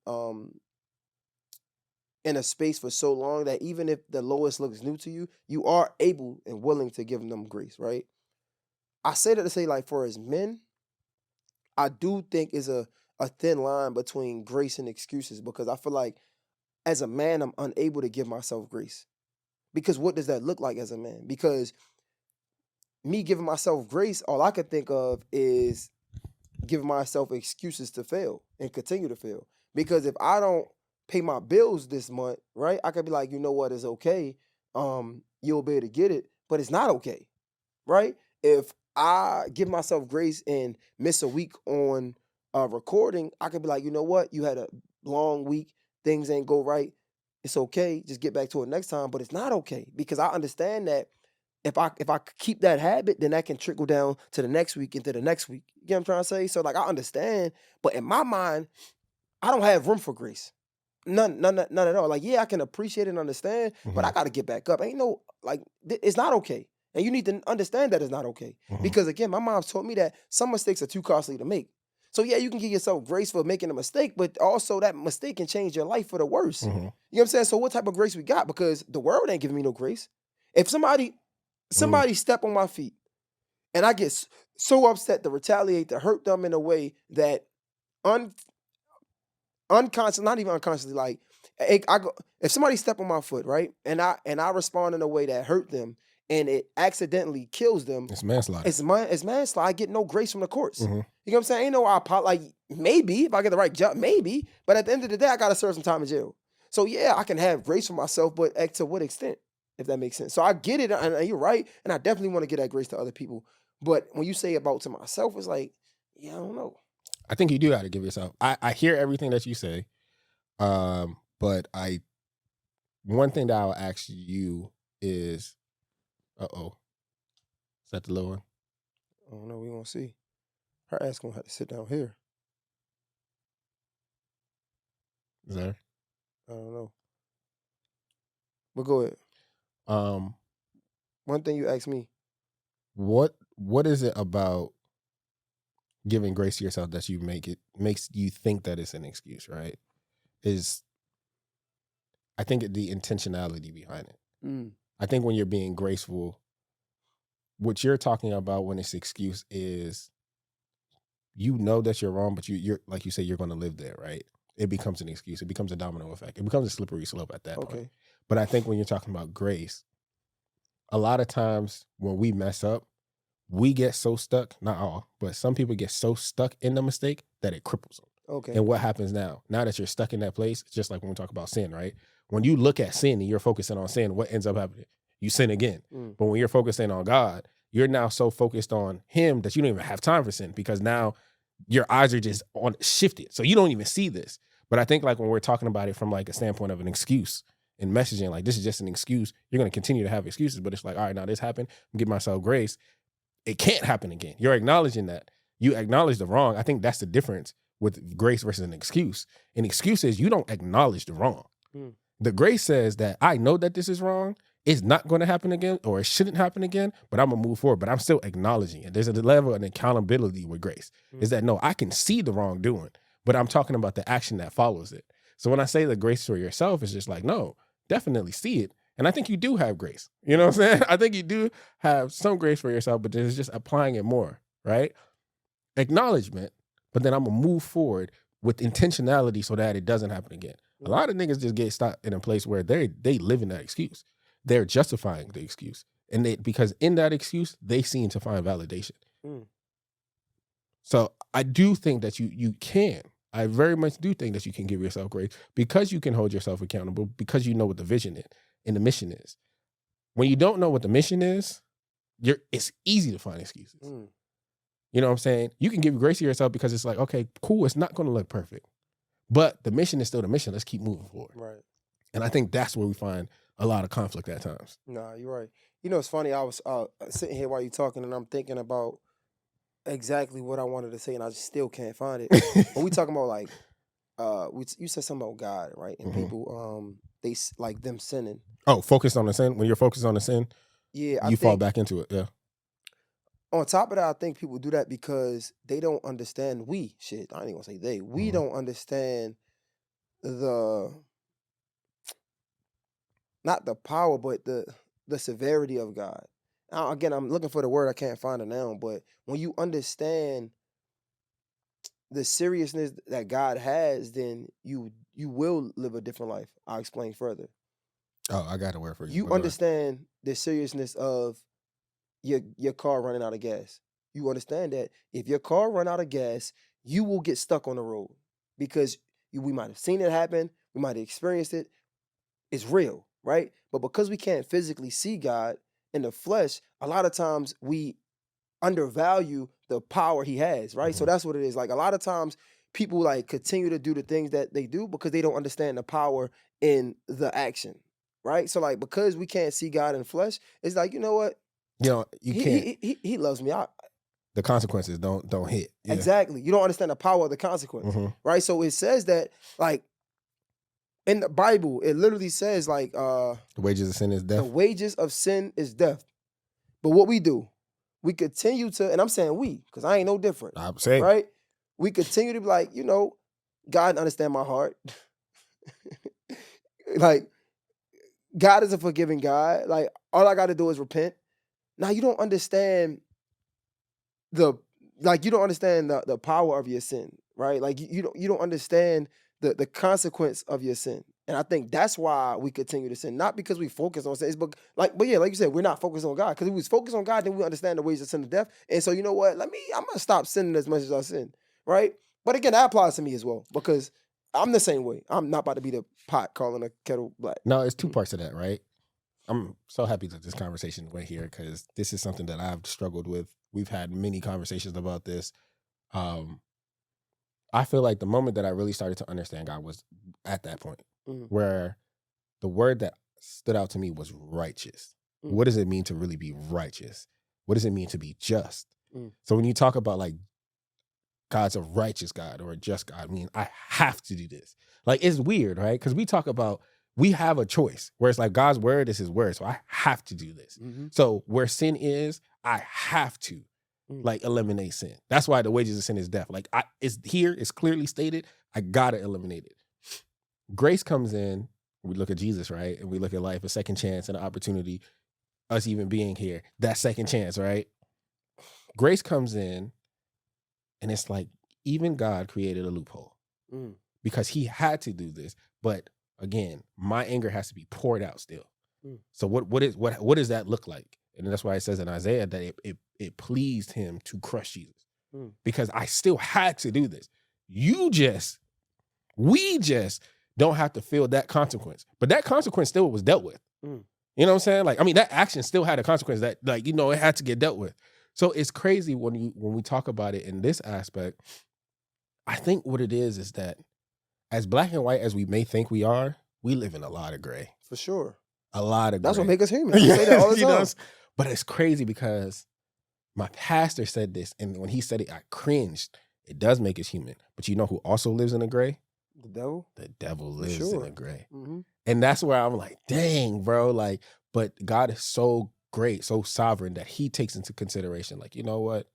in a space for so long that even if the lowest looks new to you, you are able and willing to give them grace, right? I say that to say, like, for as men, I do think is a thin line between grace and excuses, because I feel like as a man, I'm unable to give myself grace. Because what does that look like as a man? Because me giving myself grace, all I can think of is giving myself excuses to fail and continue to fail. Because if I don't pay my bills this month, right, I could be like, you know what, it's okay. You'll be able to get it, but it's not okay, right? If I give myself grace and miss a week on recording, I could be like, you know what, you had a long week, things ain't go right. It's okay, just get back to it next time. But it's not okay, because I understand that if I keep that habit, then that can trickle down to the next week and to the next week. You know what I'm trying to say? So like, I understand, but in my mind, I don't have room for grace. None at all. Like, yeah, I can appreciate and understand, but I got to get back up. Ain't no, like, it's not okay. And you need to understand that it's not okay. Because again, my mom taught me that some mistakes are too costly to make. So yeah, you can give yourself grace for making a mistake, but also that mistake can change your life for the worse. Mhm. You know what I'm saying? So what type of grace we got? Because the world ain't giving me no grace. If somebody step on my feet and I get so upset to retaliate, to hurt them in a way that unconscious, not even unconsciously, like if somebody step on my foot, right, and I respond in a way that hurt them and it accidentally kills them, It's manslaughter. It's manslaughter. I get no grace from the courts. Mhm. You know what I'm saying? Ain't no like maybe if I get the right job, maybe, but at the end of the day, I gotta serve some time in jail. So yeah, I can have grace for myself, but to what extent? If that makes sense. So I get it, and you're right, and I definitely want to get that grace to other people. But when you say about to myself, it's like, yeah, I don't know. I think you do got to give yourself. I hear everything that you say, but one thing that I'll ask you is, is that the little one? I don't know. We gonna see. Her ass gonna have to sit down here. Is that her? I don't know. But go ahead. One thing you asked me. What is it about giving grace to yourself that makes you think that it's an excuse, right? I think the intentionality behind it. I think when you're being graceful, what you're talking about when it's excuse is you know that you're wrong, but you're like you say, you're going to live there, right? It becomes an excuse. It becomes a domino effect. It becomes a slippery slope at that point. But I think when you're talking about grace, a lot of times when we mess up, we get so stuck, not all, but some people get so stuck in the mistake that it cripples them. Okay. And what happens now? Now that you're stuck in that place, it's just like when we talk about sin, right? When you look at sin and you're focusing on sin, what ends up happening? You sin again. But when you're focusing on God, you're now so focused on him that you don't even have time for sin because now your eyes are just on shifted. So you don't even see this. But I think like when we're talking about it from like a standpoint of an excuse and messaging, like this is just an excuse, you're going to continue to have excuses. But it's like, all right, now this happened. I'm giving myself grace. It can't happen again. You're acknowledging that. You acknowledge the wrong. I think that's the difference with grace versus an excuse. An excuse is you don't acknowledge the wrong. The grace says that I know that this is wrong. It's not going to happen again, or it shouldn't happen again, but I'm going to move forward. But I'm still acknowledging it. There's a level of accountability with grace. Is that no, I can see the wrongdoing, but I'm talking about the action that follows it. So when I say the grace for yourself, it's just like, no, definitely see it. And I think you do have grace. You know what I'm saying? I think you do have some grace for yourself, but there's just applying it more, right? Acknowledgement, but then I'm going to move forward with intentionality so that it doesn't happen again. A lot of niggas just get stuck in a place where they live in that excuse. They're justifying the excuse. And because in that excuse, they seem to find validation. So I do think that you can. I very much do think that you can give yourself grace because you can hold yourself accountable, because you know what the vision is and the mission is. When you don't know what the mission is, it's easy to find excuses. You know what I'm saying? You can give grace to yourself because it's like, okay, cool, it's not going to look perfect. But the mission is still the mission. Let's keep moving forward. Right. And I think that's where we find a lot of conflict at times. Nah, you're right. You know, it's funny. I was sitting here while you're talking, and I'm thinking about exactly what I wanted to say, and I just still can't find it. When we talking about like, you said something about God, right? And people, they like them sinning. Oh, focused on the sin. When you're focused on the sin, yeah, you fall back into it. Yeah. On top of that, I think people do that because they don't understand. I ain't even gonna say they. We don't understand not the power, but the severity of God. Now, again, I'm looking for the word. I can't find it now. But when you understand the seriousness that God has, then you will live a different life. I'll explain further. Oh, I got a word for you. You understand the seriousness of your car running out of gas. You understand that if your car run out of gas, you will get stuck on the road because we might have seen it happen. We might have experienced it. It's real, right? But because we can't physically see God in the flesh, a lot of times we undervalue the power he has, right? So that's what it is. Like a lot of times people like continue to do the things that they do because they don't understand the power in the action, right? So like because we can't see God in flesh, it's like, you know what? You know, you can't. He loves me. The consequences don't hit. Yeah. Exactly. You don't understand the power of the consequence, right? So it says that, like, in the Bible, it literally says, like, the wages of sin is death. The wages of sin is death. But what we do, we continue to, and I'm saying we, because I ain't no different. I'm saying. Right? we continue to be like, God understand my heart. Like, God is a forgiving God. Like, all I got to do is repent. Now, you don't understand the power of your sin, right? Like, you don't understand the consequence of your sin. And I think that's why we continue to sin, not because we focus on sin, but yeah, like you said, we're not focused on God. Because if we was focused on God, then we understand the ways of sin and death. And so, you know what? I'm gonna stop sinning as much as I sin, right? But again, that applies to me as well, because I'm the same way. I'm not about to be the pot calling a kettle black. No, it's two parts of that, right? I'm so happy that this conversation went here, because this is something that I've struggled with. We've had many conversations about this. I feel like the moment that I really started to understand God was at that point where the word that stood out to me was righteous. What does it mean to really be righteous? What does it mean to be just? So when you talk about like God's a righteous God or a just God, I mean, I have to do this. Like, it's weird, right? Because we talk about, we have a choice where it's like God's word is his word. So I have to do this. So where sin is, I have to like eliminate sin. That's why the wages of sin is death. Like, it's clearly stated, I gotta eliminate it. Grace comes in, we look at Jesus, right? And we look at life, a second chance and an opportunity, us even being here, that second chance, right? Grace comes in, and it's like, even God created a loophole because he had to do this. But again, my anger has to be poured out still. So what does that look like? And that's why it says in Isaiah that it pleased him to crush Jesus, because I still had to do this. We just don't have to feel that consequence, but that consequence still was dealt with. You know what I'm saying? Like, I mean, that action still had a consequence that, like, it had to get dealt with. So it's crazy when we talk about it in this aspect. I think what it is that as black and white as we may think we are, we live in a lot of gray. For sure. A lot of gray. That's what makes us human. I say that all the time. But it's crazy because my pastor said this, and when he said it, I cringed. It does make us human. But you know who also lives in the gray? The devil? The devil lives in the gray. Mm-hmm. And that's where I'm like, dang, bro. Like, but God is so great, so sovereign, that he takes into consideration, like, you know what?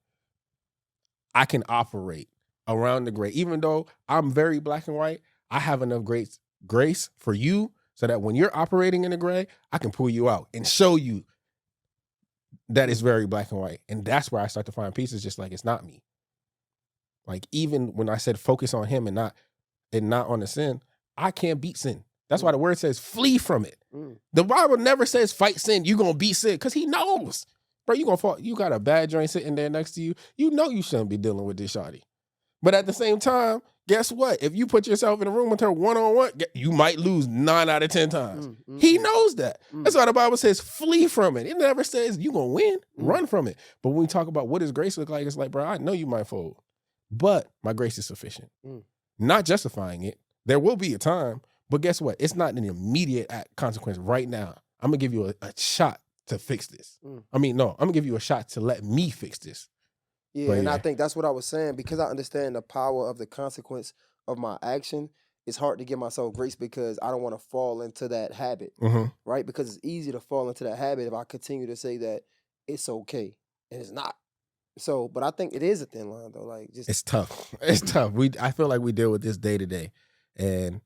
I can operate around the gray. Even though I'm very black and white, I have enough grace for you so that when you're operating in the gray, I can pull you out and show you that it's very black and white. And that's where I start to find peace. It's just like, it's not me. Like, even when I said focus on him and not on the sin, I can't beat sin. That's why the word says flee from it. The Bible never says fight sin. You're going to beat sin, because he knows. Bro, you going to fall. You got a bad joint sitting there next to you. You know you shouldn't be dealing with this shawty. But at the same time, guess what? If you put yourself in a room with her one-on-one, you might lose 9 out of 10 times. He knows that. That's why the Bible says flee from it. It never says you're going to win. Run from it. But when we talk about what does grace look like, it's like, bro, I know you might fold, but my grace is sufficient. Not justifying it. There will be a time, but guess what? It's not an immediate consequence right now. I'm going to give you a shot to fix this. I'm going to give you a shot to let me fix this. Yeah, but I think that's what I was saying, because I understand the power of the consequence of my action. It's hard to give myself grace because I don't want to fall into that habit, right? Because it's easy to fall into that habit if I continue to say that it's okay, and it's not. So, but I think it is a thin line, though. Like, just it's tough. It's tough. I feel like we deal with this day to day, and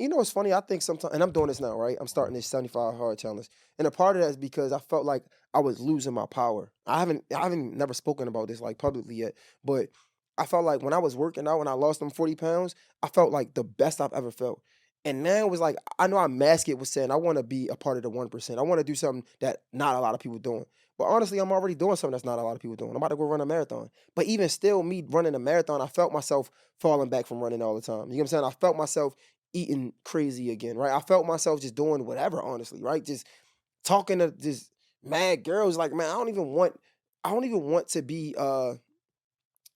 you know, it's funny. I think sometimes, and I'm doing this now, right? I'm starting this 75 hard challenge, and a part of that is because I felt like I was losing my power. I haven't never spoken about this like publicly yet, but I felt like when I was working out and I lost them 40 pounds, I felt like the best I've ever felt. And now it was like, I know I mask it with saying I want to be a part of the 1%. I want to do something that not a lot of people doing. But honestly, I'm already doing something that's not a lot of people doing. I'm about to go run a marathon. But even still, me running a marathon, I felt myself falling back from running all the time. You know what I'm saying? I felt myself eating crazy again, right? I felt myself just doing whatever, honestly, right? Just talking to just mad girls. Like, man, I don't even want to be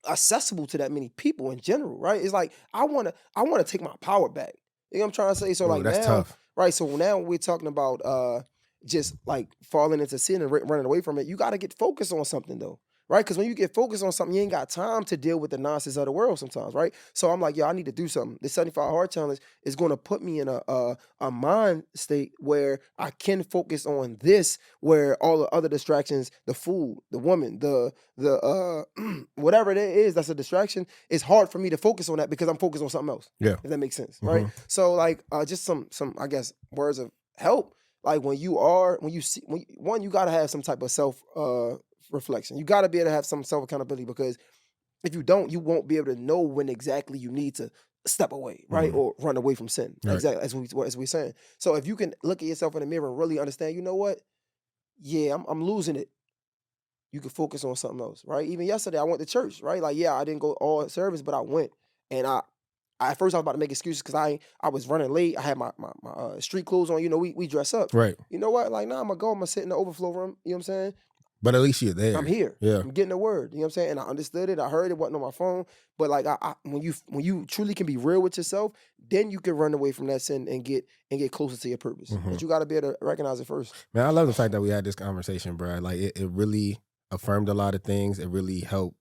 accessible to that many people in general, right? It's like I wanna take my power back. You know what I'm trying to say? So like, that's now, tough. Right? So now we're talking about just like falling into sin and running away from it. You got to get focused on something though, right? Because when you get focused on something, you ain't got time to deal with the nonsense of the world sometimes, right? So I'm like, yo, I need to do something. The 75 hard challenge is going to put me in a mind state where I can focus on this, where all the other distractions, the food, the woman, the whatever it is that's a distraction, it's hard for me to focus on that because I'm focused on something else. Yeah. If that makes sense, right? So like just some I guess words of help. Like when you got to have some type of self reflection. You got to be able to have some self accountability, because if you don't, you won't be able to know when exactly you need to step away, right? Or run away from sin. Right. Exactly as we're saying. So if you can look at yourself in the mirror and really understand, you know what? Yeah, I'm losing it. You can focus on something else, right? Even yesterday, I went to church, right? Like, yeah, I didn't go all service, but I went, and I at first I was about to make excuses because I was running late. I had my street clothes on. You know, we dress up. Right. You know what? Like, nah, I'm gonna sit in the overflow room. You know what I'm saying? But at least you're there. I'm here. Yeah. I'm getting the word. You know what I'm saying? And I understood it. I heard it. Wasn't on my phone. But like, when you truly can be real with yourself, then you can run away from that sin and get closer to your purpose. But you got to be able to recognize it first. Man, I love the fact that we had this conversation, bro. Like, it really affirmed a lot of things. It really helped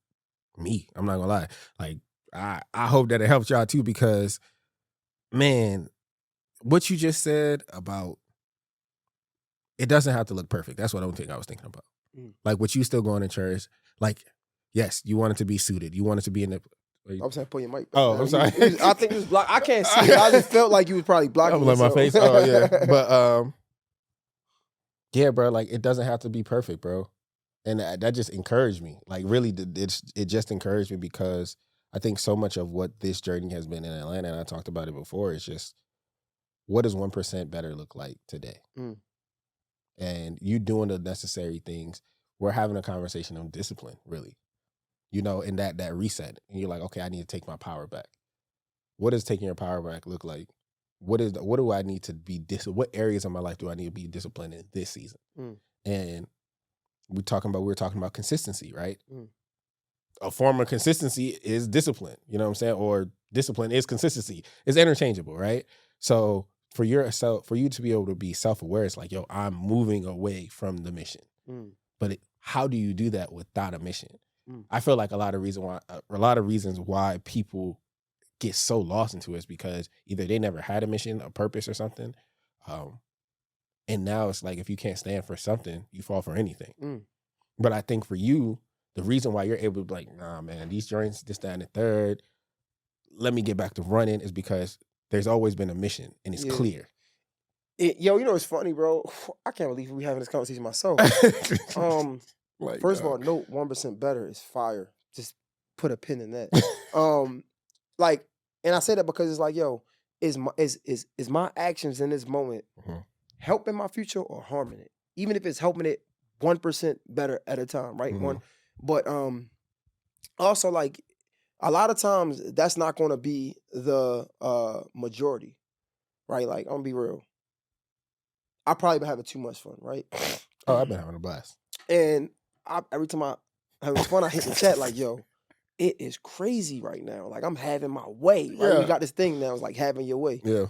me. I'm not gonna lie. Like, I hope that it helps y'all too, because, man, what you just said about it doesn't have to look perfect. That's what I was thinking about. Like, with you still going to church, like, yes, you want it to be suited. You want it to be in the. I'm saying, pull your mic. Oh, I'm sorry. I think it was blocked. I can't see it. I just felt like you was probably blocking I'm like my yourself. face. Oh yeah, but yeah, bro. Like, it doesn't have to be perfect, bro. And that just encouraged me. Like, really, it just encouraged me, because I think so much of what this journey has been in Atlanta, and I talked about it before, is just, what does 1% better look like today? And you doing the necessary things. We're having a conversation on discipline, really. You know, and that reset. And you're like, okay, I need to take my power back. What does taking your power back look like? What do I need to be what areas of my life do I need to be disciplined in this season? And we're talking about consistency, right? A form of consistency is discipline. You know what I'm saying? Or discipline is consistency. It's interchangeable, right? So for you to be able to be self-aware, it's like, yo, I'm moving away from the mission. But how do you do that without a mission? I feel like a lot of reasons why people get so lost into it is because either they never had a mission, a purpose, or something. And now it's like, if you can't stand for something, you fall for anything. But I think for you, the reason why you're able to be like, nah, man, these joints, this, that, and the third, let me get back to running, is because there's always been a mission, and it's clear. Yo, you know what's funny, bro? I can't believe we having this conversation myself. First of all, no 1% better is fire. Just put a pin in that. Like, and I say that because it's like, yo, is my actions in this moment helping my future or harming it? Even if it's helping it 1% better at a time, right? But also, like, a lot of times that's not going to be the majority, right? Like, I'm gonna be real. I probably been having too much fun, right? Oh, I've been having a blast. And every time I have fun, I hit the chat like, yo, it is crazy right now. Like, I'm having my way. Right? Yeah. We got this thing now. It's like having your way. Yeah.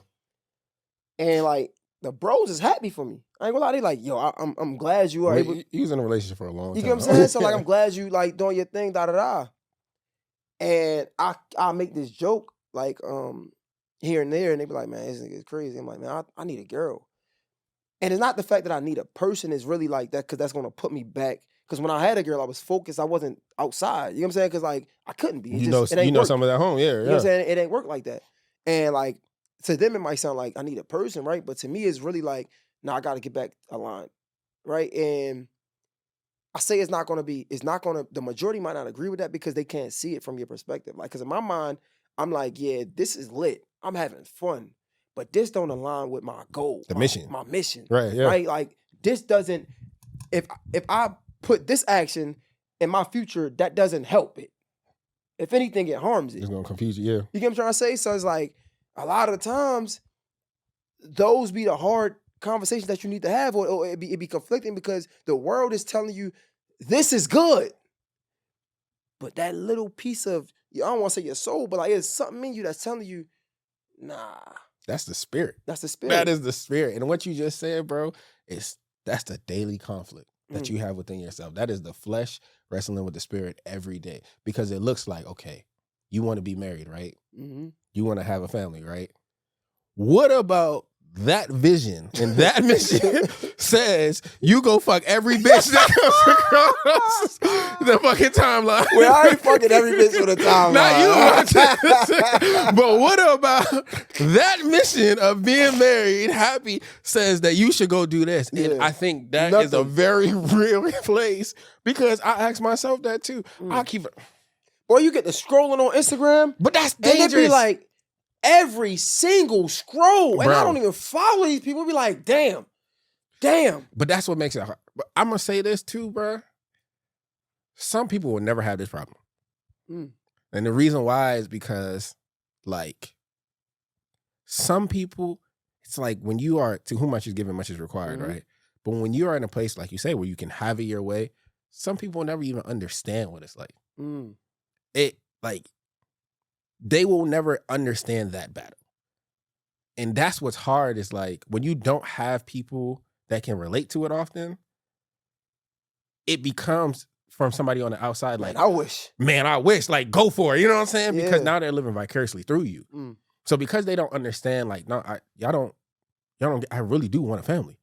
And like, the bros is happy for me. I ain't gonna lie. They like, yo, I'm glad you are able. He was in a relationship for a long time. You get what I'm saying? So like, I'm glad you like doing your thing, da da da. And I make this joke like here and there, and they be like, man, this nigga is crazy. I'm like, man, I need a girl. And it's not the fact that I need a person, it's really like that, because that's gonna put me back. Because when I had a girl, I was focused. I wasn't outside. You know what I'm saying? Because like, I couldn't be. You know some of that home, yeah. You know what I'm saying? It ain't work like that. And like, to them, it might sound like I need a person, right? But to me, it's really like, nah, I got to get back aligned, right? And I say the majority might not agree with that because they can't see it from your perspective. Like, because in my mind, I'm like, yeah, this is lit. I'm having fun. But this don't align with my goal. My mission. Right, yeah. Right? Like, this doesn't, if I put this action in my future, that doesn't help it. If anything, it harms it. It's going to confuse you, yeah. You get what I'm trying to say? So it's like, a lot of the times, those be the hard conversations that you need to have, or it be conflicting, because the world is telling you, this is good. But that little piece of, I don't want to say your soul, but like, it's something in you that's telling you, nah. That's the spirit. That's the spirit. That is the spirit. And what you just said, bro, that's the daily conflict. that you have within yourself. That is the flesh wrestling with the spirit every day, because it looks like, okay, you want to be married, right? Mm-hmm. You want to have a family, right? What about that vision and that mission says you go fuck every bitch that comes across the fucking timeline? Well, I ain't fucking every bitch on the timeline. Not you. But what about that mission of being married, happy, says that you should go do this? And I think that is a very real place, because I ask myself that too. I keep it. Boy, you get to scrolling on Instagram. But that's dangerous. And it be like, every single scroll, and I don't even follow these people. Be like, damn. But that's what makes it hard. But I'm gonna say this too, bro. Some people will never have this problem, and the reason why is because, like, some people, it's like when you are, to whom much is given, much is required, right? But when you are in a place, like you say, where you can have it your way, some people will never even understand what it's like. It like. They will never understand that battle. And that's what's hard, is like, when you don't have people that can relate to it often, it becomes from somebody on the outside like, I wish, like, go for it. You know what I'm saying? Yeah. Because now they're living vicariously through you. So because they don't understand, like, no, I really do want a family.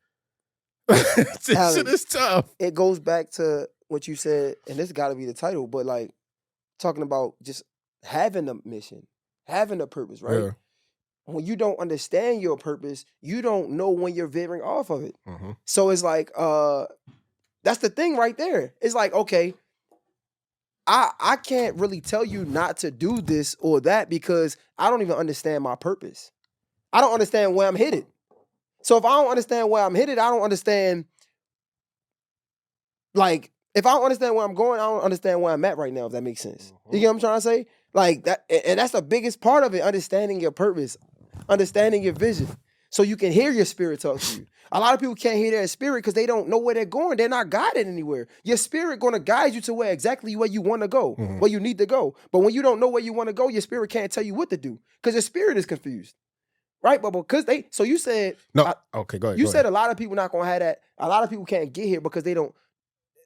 It's tough. It goes back to what you said, and this got to be the title, but like talking about just having a mission, having a purpose, right? Yeah. When you don't understand your purpose, you don't know when you're veering off of it. So it's like, that's the thing right there. It's like, okay, I can't really tell you not to do this or that, because I don't even understand my purpose. I don't understand where I'm headed. So if I don't understand where I'm headed, I don't understand, like, if I don't understand where I'm going, I don't understand where I'm at right now, if that makes sense. You get what I'm trying to say? Like that, and that's the biggest part of it, understanding your purpose, understanding your vision, so you can hear your spirit talk to you. A lot of people can't hear their spirit because they don't know where they're going. They're not guided anywhere. Your spirit going to guide you to where you want to go, where you need to go. But when you don't know where you want to go, your spirit can't tell you what to do, because your spirit is confused, right? But because so you said, no, okay, go ahead. You said a lot of people not going to have that. A lot of people can't get here because they're not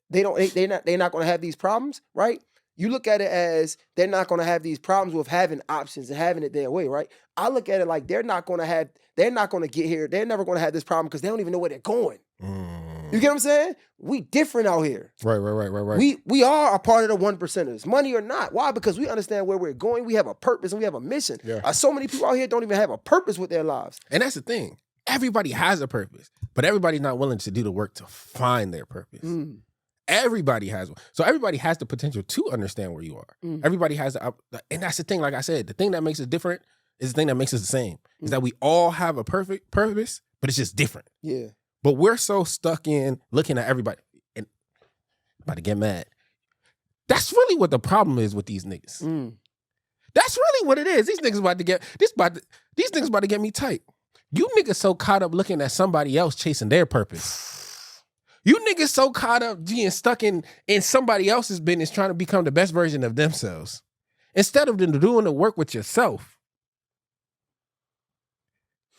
going to have these problems, right? You look at it as they're not going to have these problems with having options and having it their way, right? I look at it like they're not going to get here. They're never going to have this problem because they don't even know where they're going. You get what I'm saying? We different out here. Right. We are a part of the 1%ers, money or not. Why? Because we understand where we're going. We have a purpose and we have a mission. Yeah. So many people out here don't even have a purpose with their lives. And that's the thing. Everybody has a purpose, but everybody's not willing to do the work to find their purpose. Everybody has one. So everybody has the potential to understand where you are. Everybody has and that's the thing, like I said, the thing that makes us different is the thing that makes us the same. Is that we all have a perfect purpose, but it's just different. Yeah. But we're so stuck in looking at everybody and about to get mad. That's really what the problem is with these niggas. That's really what it is. These niggas these niggas about to get me tight. You niggas so caught up looking at somebody else chasing their purpose. You niggas so caught up being stuck in somebody else's business trying to become the best version of themselves, instead of doing the work with yourself.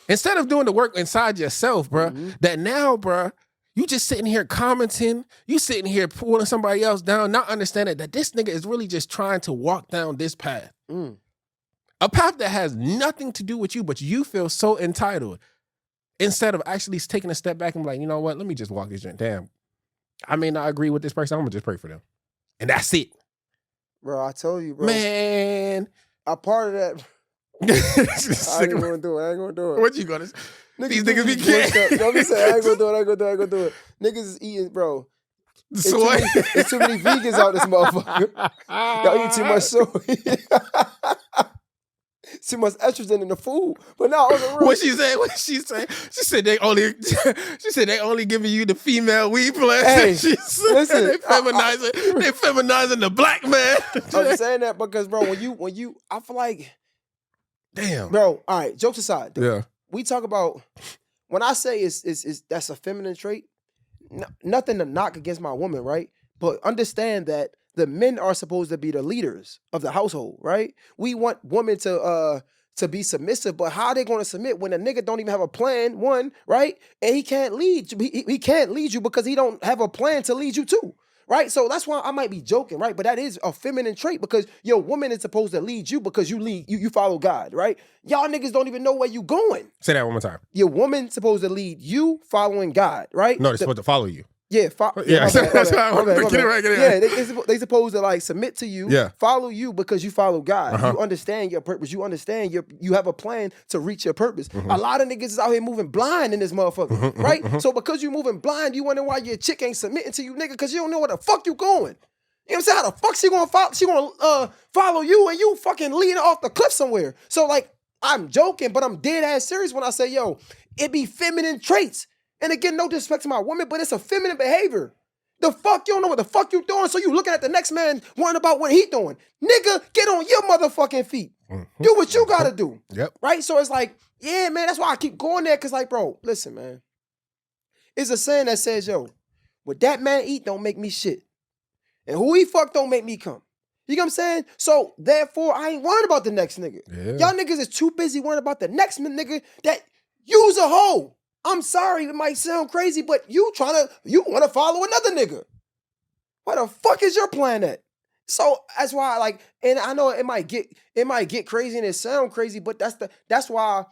Instead of doing the work inside yourself, bruh, that now, bruh, you just sitting here commenting, you sitting here pulling somebody else down, not understanding that this nigga is really just trying to walk down this path. A path that has nothing to do with you, but you feel so entitled. Instead of actually taking a step back and be like, you know what, let me just walk this joint. Damn, I may not agree with this person, I'm gonna just pray for them. And that's it. Bro, I told you, bro. Man. A part of that. I ain't gonna do it. What you gonna say? These niggas be kidding. Don't be saying, I ain't gonna do it. Niggas is eating, bro. There's too many vegans out this motherfucker. Y'all eat too much soy. Too much estrogen in the food. But now, what she say? She said they only giving you the female weed plants. Hey, listen, they feminizing the black man. I'm saying that because, bro, when you, I feel like, damn, bro. All right, jokes aside. Yeah, we talk about when I say it's that's a feminine trait. Nothing to knock against my woman, right? But understand that the men are supposed to be the leaders of the household, right? We want women to to be submissive, but how are they going to submit when a nigga don't even have a plan, one, right? And he can't lead you. He can't lead you because he don't have a plan to lead you to, right? So that's why I might be joking, right? But that is a feminine trait because your woman is supposed to lead you because you follow God, right? Y'all niggas don't even know where you going. Say that one more time. Your woman's supposed to lead you following God, right? No, they're supposed to follow you. Yeah, yeah, that's why I want to get it right. Yeah, they supposed to like submit to you, follow you because you follow God. You understand your purpose. You understand you have a plan to reach your purpose. A lot of niggas is out here moving blind in this motherfucker, right? So because you moving blind, you wonder why your chick ain't submitting to you, nigga, because you don't know where the fuck you going. You know what I'm saying? How the fuck she gonna follow? She gonna follow you and you fucking leaning off the cliff somewhere. So like, I'm joking, but I'm dead ass serious when I say, yo, it be feminine traits. And again, no disrespect to my woman, but it's a feminine behavior. The fuck, you don't know what the fuck you doing, so you looking at the next man worrying about what he doing. Nigga, get on your motherfucking feet. Do what you gotta do. Yep. Right? So it's like, yeah, man, that's why I keep going there, because like, bro, listen, man. It's a saying that says, yo, what that man eat don't make me shit. And who he fuck don't make me come. You know what I'm saying? So, therefore, I ain't worried about the next nigga. Yeah. Y'all niggas is too busy worrying about the next nigga that use a hoe. I'm sorry, it might sound crazy, but you want to follow another nigga. What the fuck is your plan at? So that's why, like, and I know it might get crazy and it sound crazy, but that's why,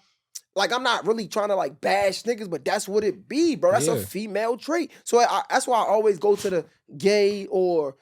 like, I'm not really trying to like bash niggas, but that's what it be, bro. That's a female trait. So that's why I always go to the gay or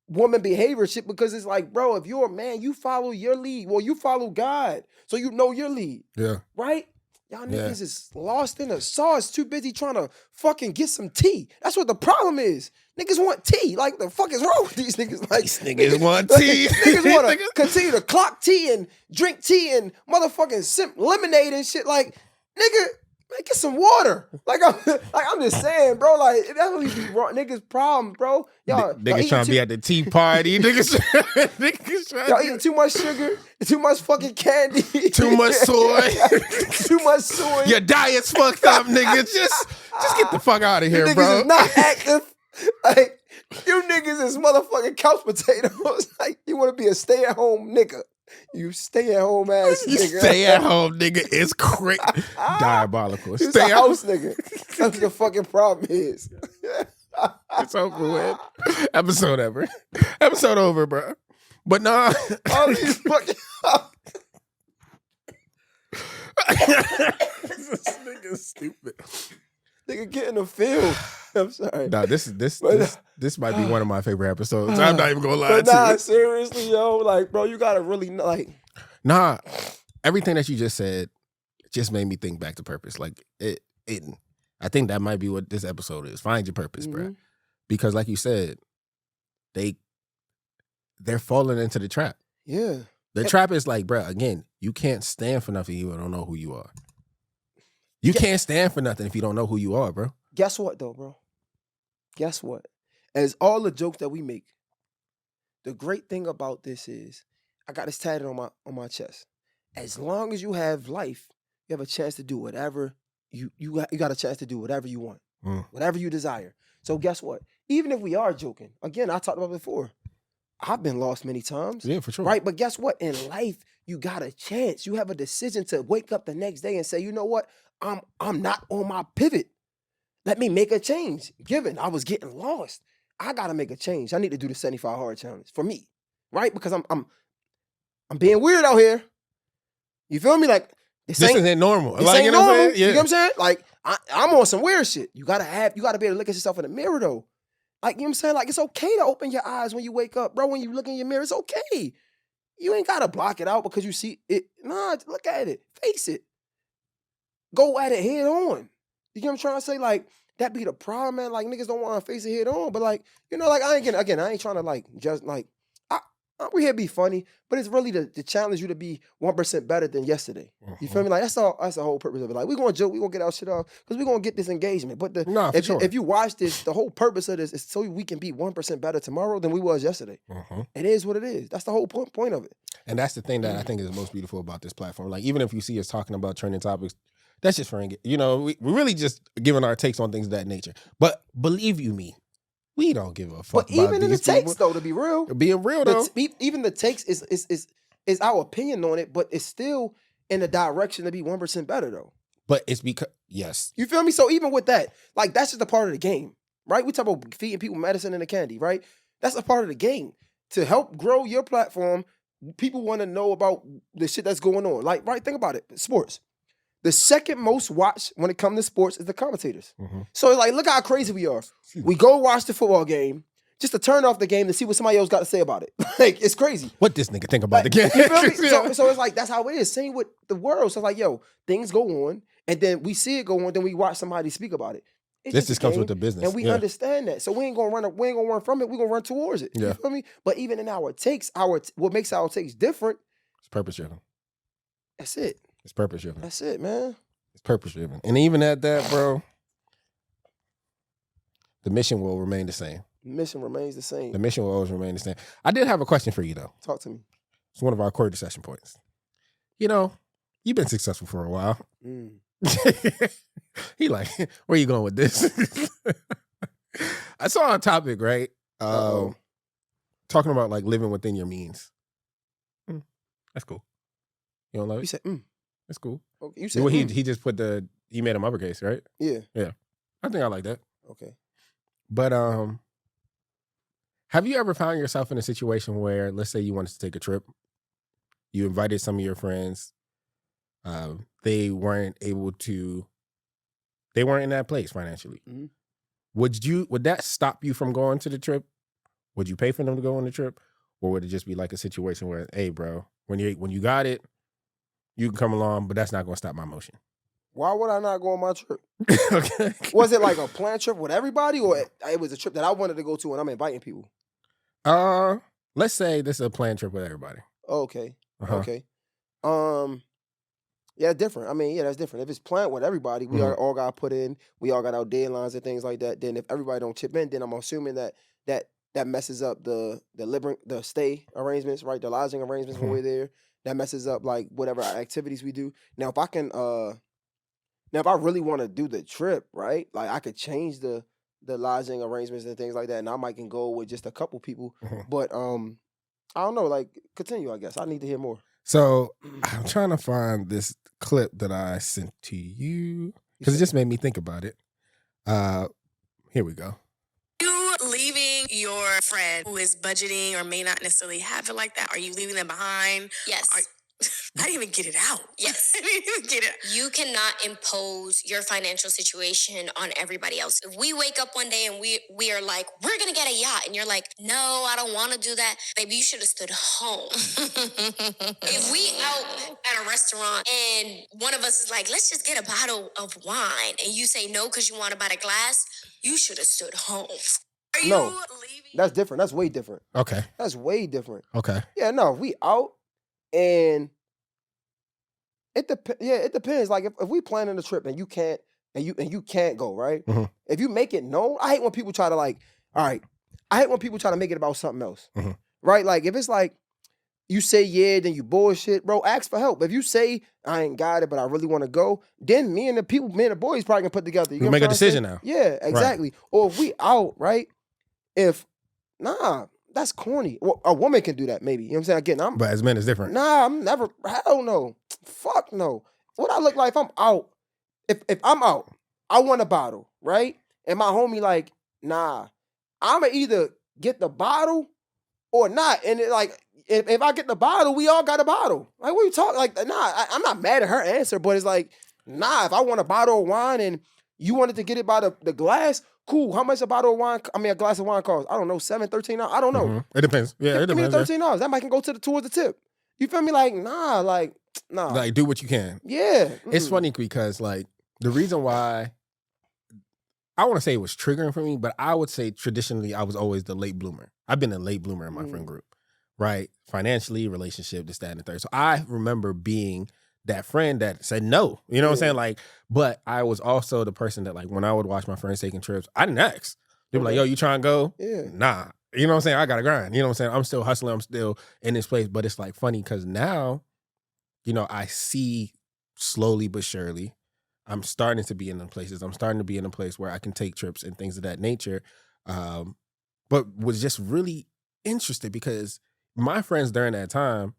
woman behavior shit, because it's like, bro, if you're a man, you follow your lead. Well, you follow God, so you know your lead. Yeah. Right? Y'all niggas is lost in the sauce, too busy trying to fucking get some tea. That's what the problem is. Niggas want tea. Like, the fuck is wrong with these niggas? Like, these niggas want tea. Niggas want to continue to clock tea and drink tea and motherfucking sip lemonade and shit. Like, nigga, man, get some water. Like I'm just saying, bro. Like, that's what be wrong. Niggas' problem, bro. Niggas trying to be at the tea party. Y'all eating too much sugar, too much fucking candy, too much soy, too much soy. Your diet's fucked up, nigga. Just get the fuck out of here, bro. Niggas is not active. Like, you niggas is motherfucking couch potatoes. Like, you want to be a stay-at-home nigga. You stay-at-home ass nigga. You stay-at-home nigga is crazy. Diabolical. You're a house nigga. That's what the fucking problem is. It's over with. Episode over, bro. But nah. All these fucking... This nigga's stupid. Nigga, get in the field. I'm sorry. Nah, this might be one of my favorite episodes. I'm not even gonna lie but to nah, you. Seriously, yo, like, bro, you gotta really like. Nah, everything that you just said just made me think back to purpose. Like it. I think that might be what this episode is. Find your purpose, bro. Because, like you said, they're falling into the trap. Yeah. The trap is like, bro. Again, you can't stand for nothing if you don't know who you are. You can't stand for nothing if you don't know who you are, bro. Guess what, though, bro? Guess what? As all the jokes that we make, the great thing about this is, I got this tatted on my chest. As long as you have life, you have a chance to do whatever you got a chance to do whatever you want, whatever you desire. So guess what? Even if we are joking, again, I talked about it before. I've been lost many times. Yeah, for sure. Right? But guess what? In life, you got a chance. You have a decision to wake up the next day and say, you know what? I'm not on my pivot. Let me make a change. Given I was getting lost, I gotta make a change. I need to do the 75 hard challenge for me, right? Because I'm being weird out here. You feel me? Like this isn't normal. This like, ain't you know normal. what I'm saying? Yeah. You know what I'm saying? Like I'm on some weird shit. You gotta be able to look at yourself in the mirror though. Like, you know what I'm saying? Like, it's okay to open your eyes when you wake up, bro. When you look in your mirror, it's okay. You ain't gotta block it out because you see it. Nah, look at it. Face it. Go at it head on. You get what I'm trying to say? Like, that be the problem, man. Like, niggas don't want to face it head on. But, like, you know, like, I ain't trying to, like, just, like, we here to be funny, but it's really to challenge you to be 1% better than yesterday. You feel me? Like, that's the whole purpose of it. Like, we're going to joke, we're going to get our shit off, because we're going to get this engagement. But if you watch this, the whole purpose of this is so we can be 1% better tomorrow than we was yesterday. It is what it is. That's the whole point of it. And that's the thing that I think is most beautiful about this platform. Like, even if you see us talking about trending topics, that's just for, you know, we really just giving our takes on things of that nature. But believe you me, we don't give a fuck. But even in the takes, though, to be real, being real though, even the takes is our opinion on it. But it's still, in the direction to be 1% better though. But it's because yes. You feel me? So even with that, like that's just a part of the game, right? We talk about feeding people medicine and the candy, right? That's a part of the game. To help grow your platform, people want to know about the shit that's going on. Like, right, think about it. Sports. The second most watched when it comes to sports is the commentators. Mm-hmm. So like, look how crazy we are. We go watch the football game just to turn off the game to see what somebody else got to say about it. Like, it's crazy. What this nigga think about Like, the game? you feel me? So it's like, that's how it is. Same with the world. So it's like, yo, things go on, and then we see it go on, then we watch somebody speak about it. This just comes with the business. And we understand that. So we ain't gonna run from it. We're gonna run towards it. Yeah. You feel me? But even in our takes, what makes our takes different, It's purpose driven. that's it. It's purpose driven. That's it, man. It's purpose driven. And even at that, bro, the mission will remain the same. The mission remains the same. The mission will always remain the same. I did have a question for you though. Talk to me. It's one of our quarter session points. You know, you've been successful for a while. He like, where you going with this? I saw a topic, right? Talking about like living within your means. That's cool. You don't love it? You said, That's cool. Okay. You said, Well, he just put he made him uppercase, right? Yeah. I think I like that. Okay. But have you ever found yourself in a situation where, let's say you wanted to take a trip, you invited some of your friends, they weren't in that place financially. Mm-hmm. Would that stop you from going to the trip? Would you pay for them to go on the trip? Or would it just be like a situation where, hey, bro, when you got it, you can come along, but that's not going to stop my motion? Why would I not go on my trip? Okay. Was it like a planned trip with everybody, or it was a trip that I wanted to go to and I'm inviting people? Let's say this is a planned trip with everybody. Okay. Uh-huh. Okay. Yeah, different. I mean, yeah, that's different. If it's planned with everybody, we all got to put in, we all got our deadlines and things like that. Then if everybody don't chip in, then I'm assuming that messes up the stay arrangements, right? The lodging arrangements when we're there. That messes up like whatever activities we do. Now, if I can, if I really want to do the trip, right? Like I could change the lodging arrangements and things like that, and I might can go with just a couple people. But I don't know. Like, continue. I guess I need to hear more. So I'm trying to find this clip that I sent to you because it just made me think about it. Here we go. You leaving your friend who is budgeting or may not necessarily have it like that? Are you leaving them behind? Yes. I didn't even get it out. Yes. I didn't even get it out. You cannot impose your financial situation on everybody else. If we wake up one day and we are like, we're going to get a yacht, and you're like, no, I don't want to do that. Baby, you should have stood home. If we out at a restaurant and one of us is like, let's just get a bottle of wine, and you say no because you want to buy a glass, you should have stood home. Are No. you leaving? That's different. That's way different. Okay. That's way different. Okay. Yeah, no, we out and it depends. Like if we planning a trip and you can't go, right? Mhm. If you make it known, I hate when people try to like, all right, I hate when people try to make it about something else. Mhm. Right? Like if it's like you say yeah, then you bullshit, bro, ask for help. If you say I ain't got it, but I really want to go, then me and the boys probably can put together. You We get make what a I'm saying? decision now. Yeah, exactly. Or if we out, right? That's corny. Well, a woman can do that, maybe. You know what I'm saying? Again, But as men, it's different. I'm never, hell no. Fuck no. What I look like if I'm out, if I'm out, I want a bottle, right? And my homie like, nah, I'ma either get the bottle or not. And it like, if I get the bottle, we all got a bottle. Like, what you talking? Like, nah, I'm not mad at her answer, but it's like, nah, if I want a bottle of wine and you wanted to get it by the glass, cool. How much a glass of wine costs? I don't know, $7, $13. I don't know. It depends. Yeah, it Give me the depends. $13. That might can go towards the tip. You feel me? Like, nah. Like, do what you can. Yeah. It's funny because, like, the reason why I want to say it was triggering for me, but I would say traditionally I was always the late bloomer. I've been a late bloomer in my friend group, right? Financially, relationship, this, that, and the third. So I remember being that friend that said no. You know what I'm saying? Like, but I was also the person that, like, when I would watch my friends taking trips, I didn't ask. They were like, yo, you trying to go? Yeah. Nah. You know what I'm saying? I got to grind. You know what I'm saying? I'm still hustling. I'm still in this place. But it's like funny because now, you know, I see slowly but surely, I'm starting to be in the places. I'm starting to be in a place where I can take trips and things of that nature. But was just really interested because my friends during that time,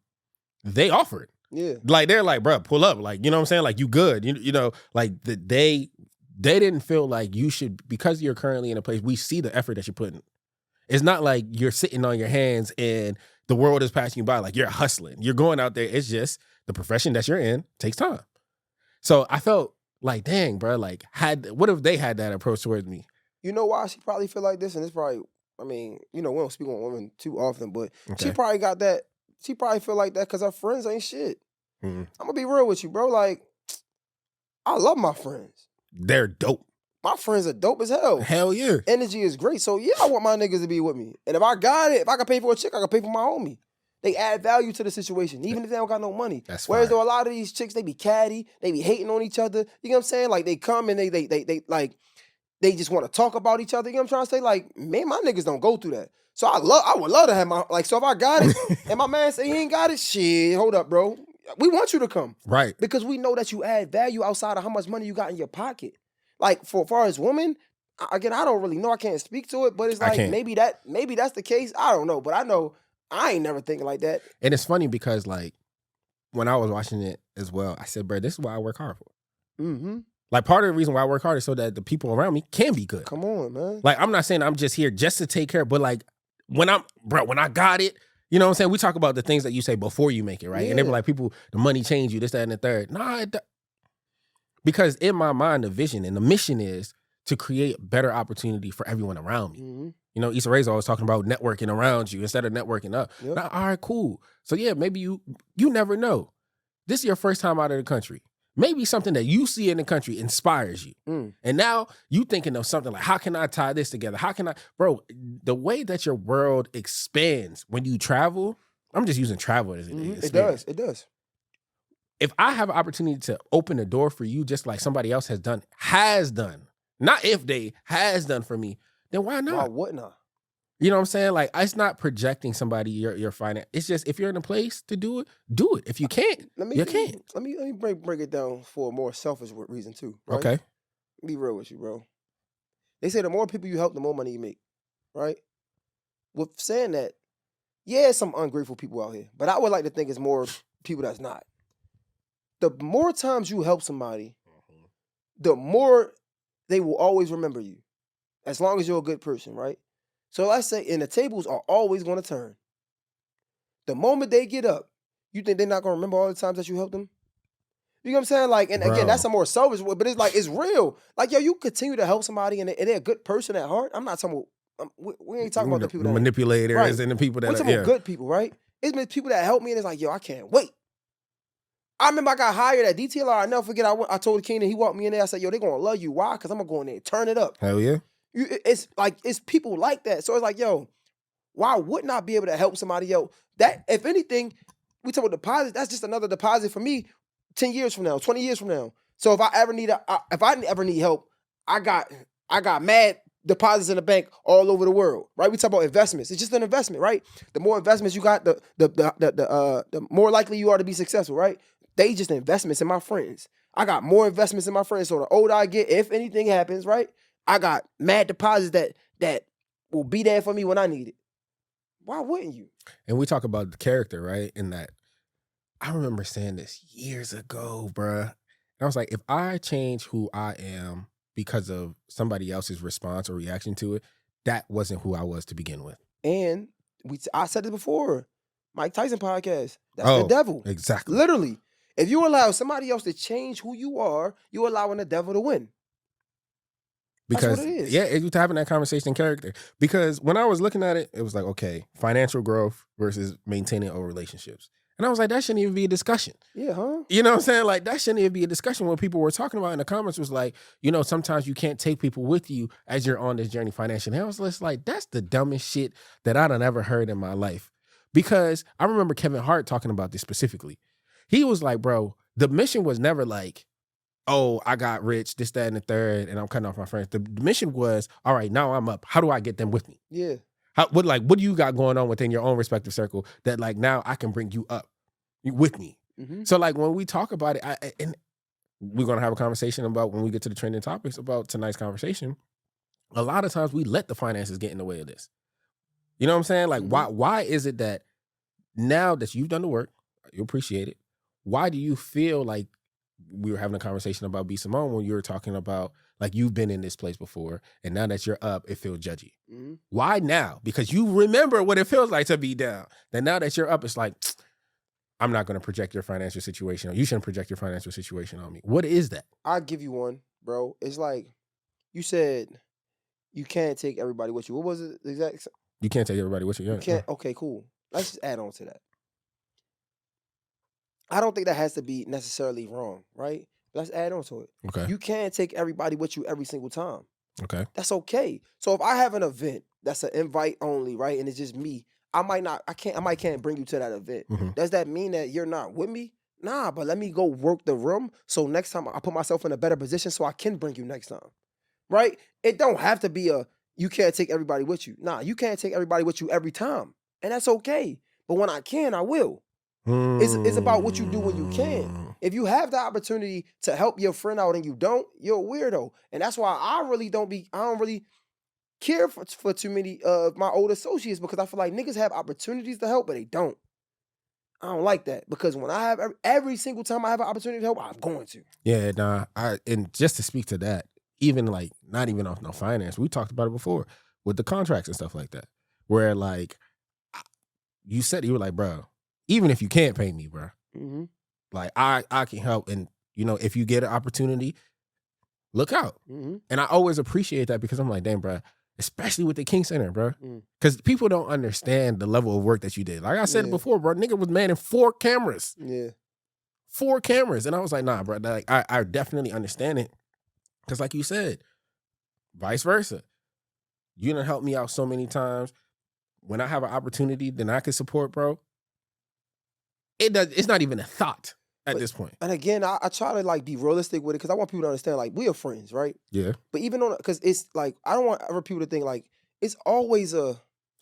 they offered. Yeah. Like they're like, bro, pull up. Like, you know what I'm saying? Like you good. You know, like they didn't feel like you should, because you're currently in a place, we see the effort that you're putting. It's not like you're sitting on your hands and the world is passing you by. Like you're hustling. You're going out there. It's just the profession that you're in takes time. So I felt like, dang, bro, like what if they had that approach towards me? You know why she probably feel like this? And it's probably, I mean, you know, we don't speak on women too often, but she probably got that. She probably feel like that because her friends ain't shit. Mm-hmm. I'm gonna be real with you, bro. Like, I love my friends. They're dope. My friends are dope as hell. Hell yeah. Energy is great. So yeah, I want my niggas to be with me. And if I got it, if I can pay for a chick, I can pay for my homie. They add value to the situation, even if they don't got no money. That's Whereas fire. though a lot of these chicks, they be catty, they be hating on each other. You know what I'm saying? Like they come and they like they just want to talk about each other. You know what I'm trying to say? Like, man, my niggas don't go through that. So I would love to have my, like, so if I got it and my man say he ain't got it, shit, hold up, bro. We want you to come. Right. Because we know that you add value outside of how much money you got in your pocket. Like, for far as women, again, I don't really know. I can't speak to it, but it's like maybe that's the case. I don't know. But I know I ain't never thinking like that. And it's funny because, like, when I was watching it as well, I said, bro, this is why I work hard for. Mm-hmm. Like, part of the reason why I work hard is so that the people around me can be good. Come on, man. Like, I'm not saying I'm just here just to take care, but like, when I got it, you know what I'm saying? We talk about the things that you say before you make it, right? Yeah. And they were like, people, the money changed you, this, that, and the third. Nah, because in my mind, the vision and the mission is to create better opportunity for everyone around me. Mm-hmm. You know, Issa Rae's always talking about networking around you instead of networking up. Yep. Now, all right, cool. So yeah, maybe you never know. This is your first time out of the country. Maybe something that you see in the country inspires you. Mm. And now you thinking of something like, how can I tie this together? How can I, bro, the way that your world expands when you travel, I'm just using travel as an experience. It does. If I have an opportunity to open a door for you, just like somebody else has done, not if they has done for me, then why not? Why wouldn't I? You know what I'm saying? Like, it's not projecting somebody your finance. It's just, if you're in a place to do it, do it. If you can't, you can't. Let me break it down for a more selfish reason too. Right? Okay. Be real with you, bro. They say the more people you help, the more money you make. Right? With saying that, yeah, some ungrateful people out here, but I would like to think it's more people that's not. The more times you help somebody, the more they will always remember you, as long as you're a good person, right? So let's say, and the tables are always going to turn. The moment they get up, you think they're not going to remember all the times that you helped them? You know what I'm saying? Like, and again, that's a more selfish way, but it's like, it's real. Like, yo, you continue to help somebody and they're a good person at heart. I'm not talking about, we ain't talking about the people that manipulators right. and the people that we're talking about good people, right? It's been people that help me and it's like, yo, I can't wait. I remember I got hired at DTLR. I never forget, I told Keenan, he walked me in there. I said, yo, they're going to love you. Why? Because I'm going to go in there and turn it up. Hell yeah. It's like, it's people like that. So it's like, yo, why wouldn't I be able to help somebody? Yo, that, if anything, we talk about deposits, that's just another deposit for me 10 years from now, 20 years from now. So if I ever need help, I got mad deposits in the bank all over the world, right? We talk about investments. It's just an investment, right? The more investments you got, the more likely you are to be successful, right? They just investments in my friends. I got more investments in my friends. So the older I get, if anything happens, right? I got mad deposits that will be there for me when I need it. Why wouldn't you? And we talk about the character, right? In that, I remember saying this years ago, bruh. And I was like, if I change who I am because of somebody else's response or reaction to it, that wasn't who I was to begin with. And I said it before, Mike Tyson podcast. That's the devil. Exactly. Literally. If you allow somebody else to change who you are, you're allowing the devil to win. Because, that's what it is. Yeah, it's having that conversation in character. Because when I was looking at it, it was like, okay, financial growth versus maintaining old relationships. And I was like, that shouldn't even be a discussion. Yeah, huh? You know what I'm saying? Like, that shouldn't even be a discussion. What people were talking about in the comments was like, you know, sometimes you can't take people with you as you're on this journey financially. And I was just like, that's the dumbest shit that I done ever heard in my life. Because I remember Kevin Hart talking about this specifically. He was like, bro, the mission was never like, oh, I got rich, this, that, and the third, and I'm cutting off my friends. The mission was, all right, now I'm up. How do I get them with me? Yeah. What do you got going on within your own respective circle that, like, now I can bring you up with me? Mm-hmm. So, like, when we talk about it, and we're going to have a conversation about, when we get to the trending topics about tonight's conversation, a lot of times we let the finances get in the way of this. You know what I'm saying? Like, why is it that now that you've done the work, you appreciate it, why do you feel like we were having a conversation about B. Simone when you were talking about like you've been in this place before and now that you're up, it feels judgy. Mm-hmm. Why now? Because you remember what it feels like to be down. Then now that you're up, it's like, I'm not going to project your financial situation. Or you shouldn't project your financial situation on me. What is that? I'll give you one, bro. It's like you said you can't take everybody with you. What was it exact? You can't take everybody with you. You can't. Okay, cool. Let's just add on to that. I don't think that has to be necessarily wrong, right? Let's add on to it. Okay. You can't take everybody with you every single time. Okay. That's okay. So if I have an event that's an invite only, right, and it's just me, I might can't bring you to that event. Mm-hmm. Does that mean that you're not with me? Nah, but let me go work the room so next time I put myself in a better position so I can bring you next time, right? It don't have to be you can't take everybody with you. Nah, you can't take everybody with you every time, and that's okay. But when I can, I will. It's about what you do when you can. If you have the opportunity to help your friend out and you don't, you're a weirdo. And that's why I don't really care for too many of my old associates because I feel like niggas have opportunities to help, but they don't. I don't like that because when I have every single time I have an opportunity to help, I'm going to. Yeah, nah. And just to speak to that, even like not even off no finance, we talked about it before with the contracts and stuff like that, where like you said you were like, bro, even if you can't pay me, bro, Mm-hmm. like I can help, and you know if you get an opportunity, look out. Mm-hmm. And I always appreciate that because I'm like, damn, bro, especially with the King Center, bro, Mm. because people don't understand the level of work that you did. Like I said before, bro, nigga was manning 4 cameras. Yeah. 4 cameras. And I was like, nah, bro, like, I definitely understand it. Because like you said, vice versa. You done helped me out so many times. When I have an opportunity, then I can support, bro. It's not even a thought at this point. And again, I try to like be realistic with it because I want people to understand like we are friends, right? Yeah. But even on because it's like I don't want ever people to think like it's always a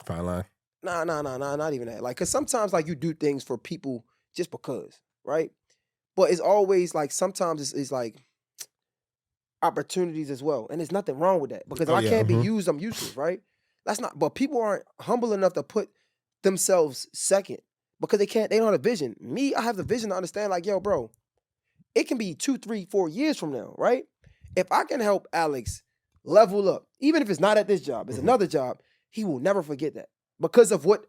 fine line. Nah, not even that. Like, cause sometimes like you do things for people just because, right? But it's always like sometimes it's like opportunities as well, and there's nothing wrong with that because if I can't be used, I'm useless, right? That's not. But people aren't humble enough to put themselves second because they don't have a vision. Me, I have the vision to understand. Like, yo, bro, it can be 2, 3, 4 years from now, right? If I can help Alex level up, even if it's not at this job, it's another job, he will never forget that. Because of what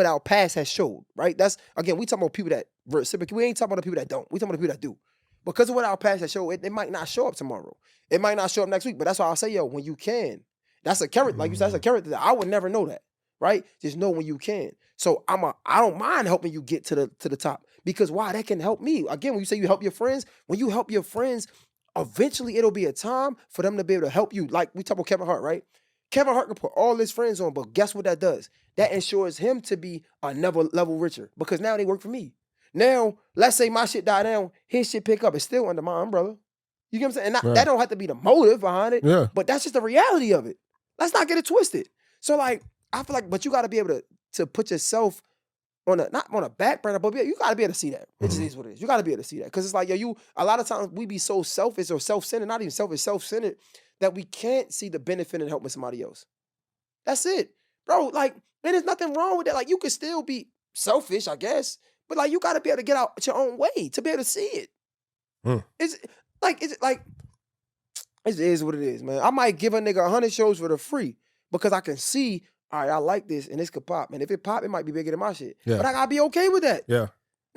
our past has showed, right? That's again, we talking about people that reciprocate. We ain't talking about the people that don't. We talking about the people that do. Because of what our past has showed, it might not show up tomorrow. It might not show up next week. But that's why I'll say, yo, when you can, that's a character. Like you said, that's a character that I would never know that, right? Just know when you can. So I don't mind helping you get to the top because why? That can help me. Again, when you say you help your friends, when you help your friends, eventually it'll be a time for them to be able to help you. Like we talk about Kevin Hart, right? Kevin Hart can put all his friends on, but guess what that does? That ensures him to be another level richer because now they work for me. Now, let's say my shit die down, his shit pick up. It's still under my umbrella. You get what I'm saying? And that don't have to be the motive behind it, but that's just the reality of it. Let's not get it twisted. So, like, I feel like, but you got to be able to put yourself not on a back burner, but you got to be able to see that. It just is what it is. You got to be able to see that. Because it's like, yo, a lot of times we be so selfish or self-centered, not even selfish, self-centered, that we can't see the benefit in helping somebody else. That's it. Bro, like, man, there's nothing wrong with that. Like, you could still be selfish, I guess, but, like, you got to be able to get out your own way to be able to see it. It is what it is, man. I might give a nigga 100 shows for the free because I can see, all right, I like this and this could pop. And if it pop, it might be bigger than my shit. Yeah. But I gotta be okay with that. Yeah.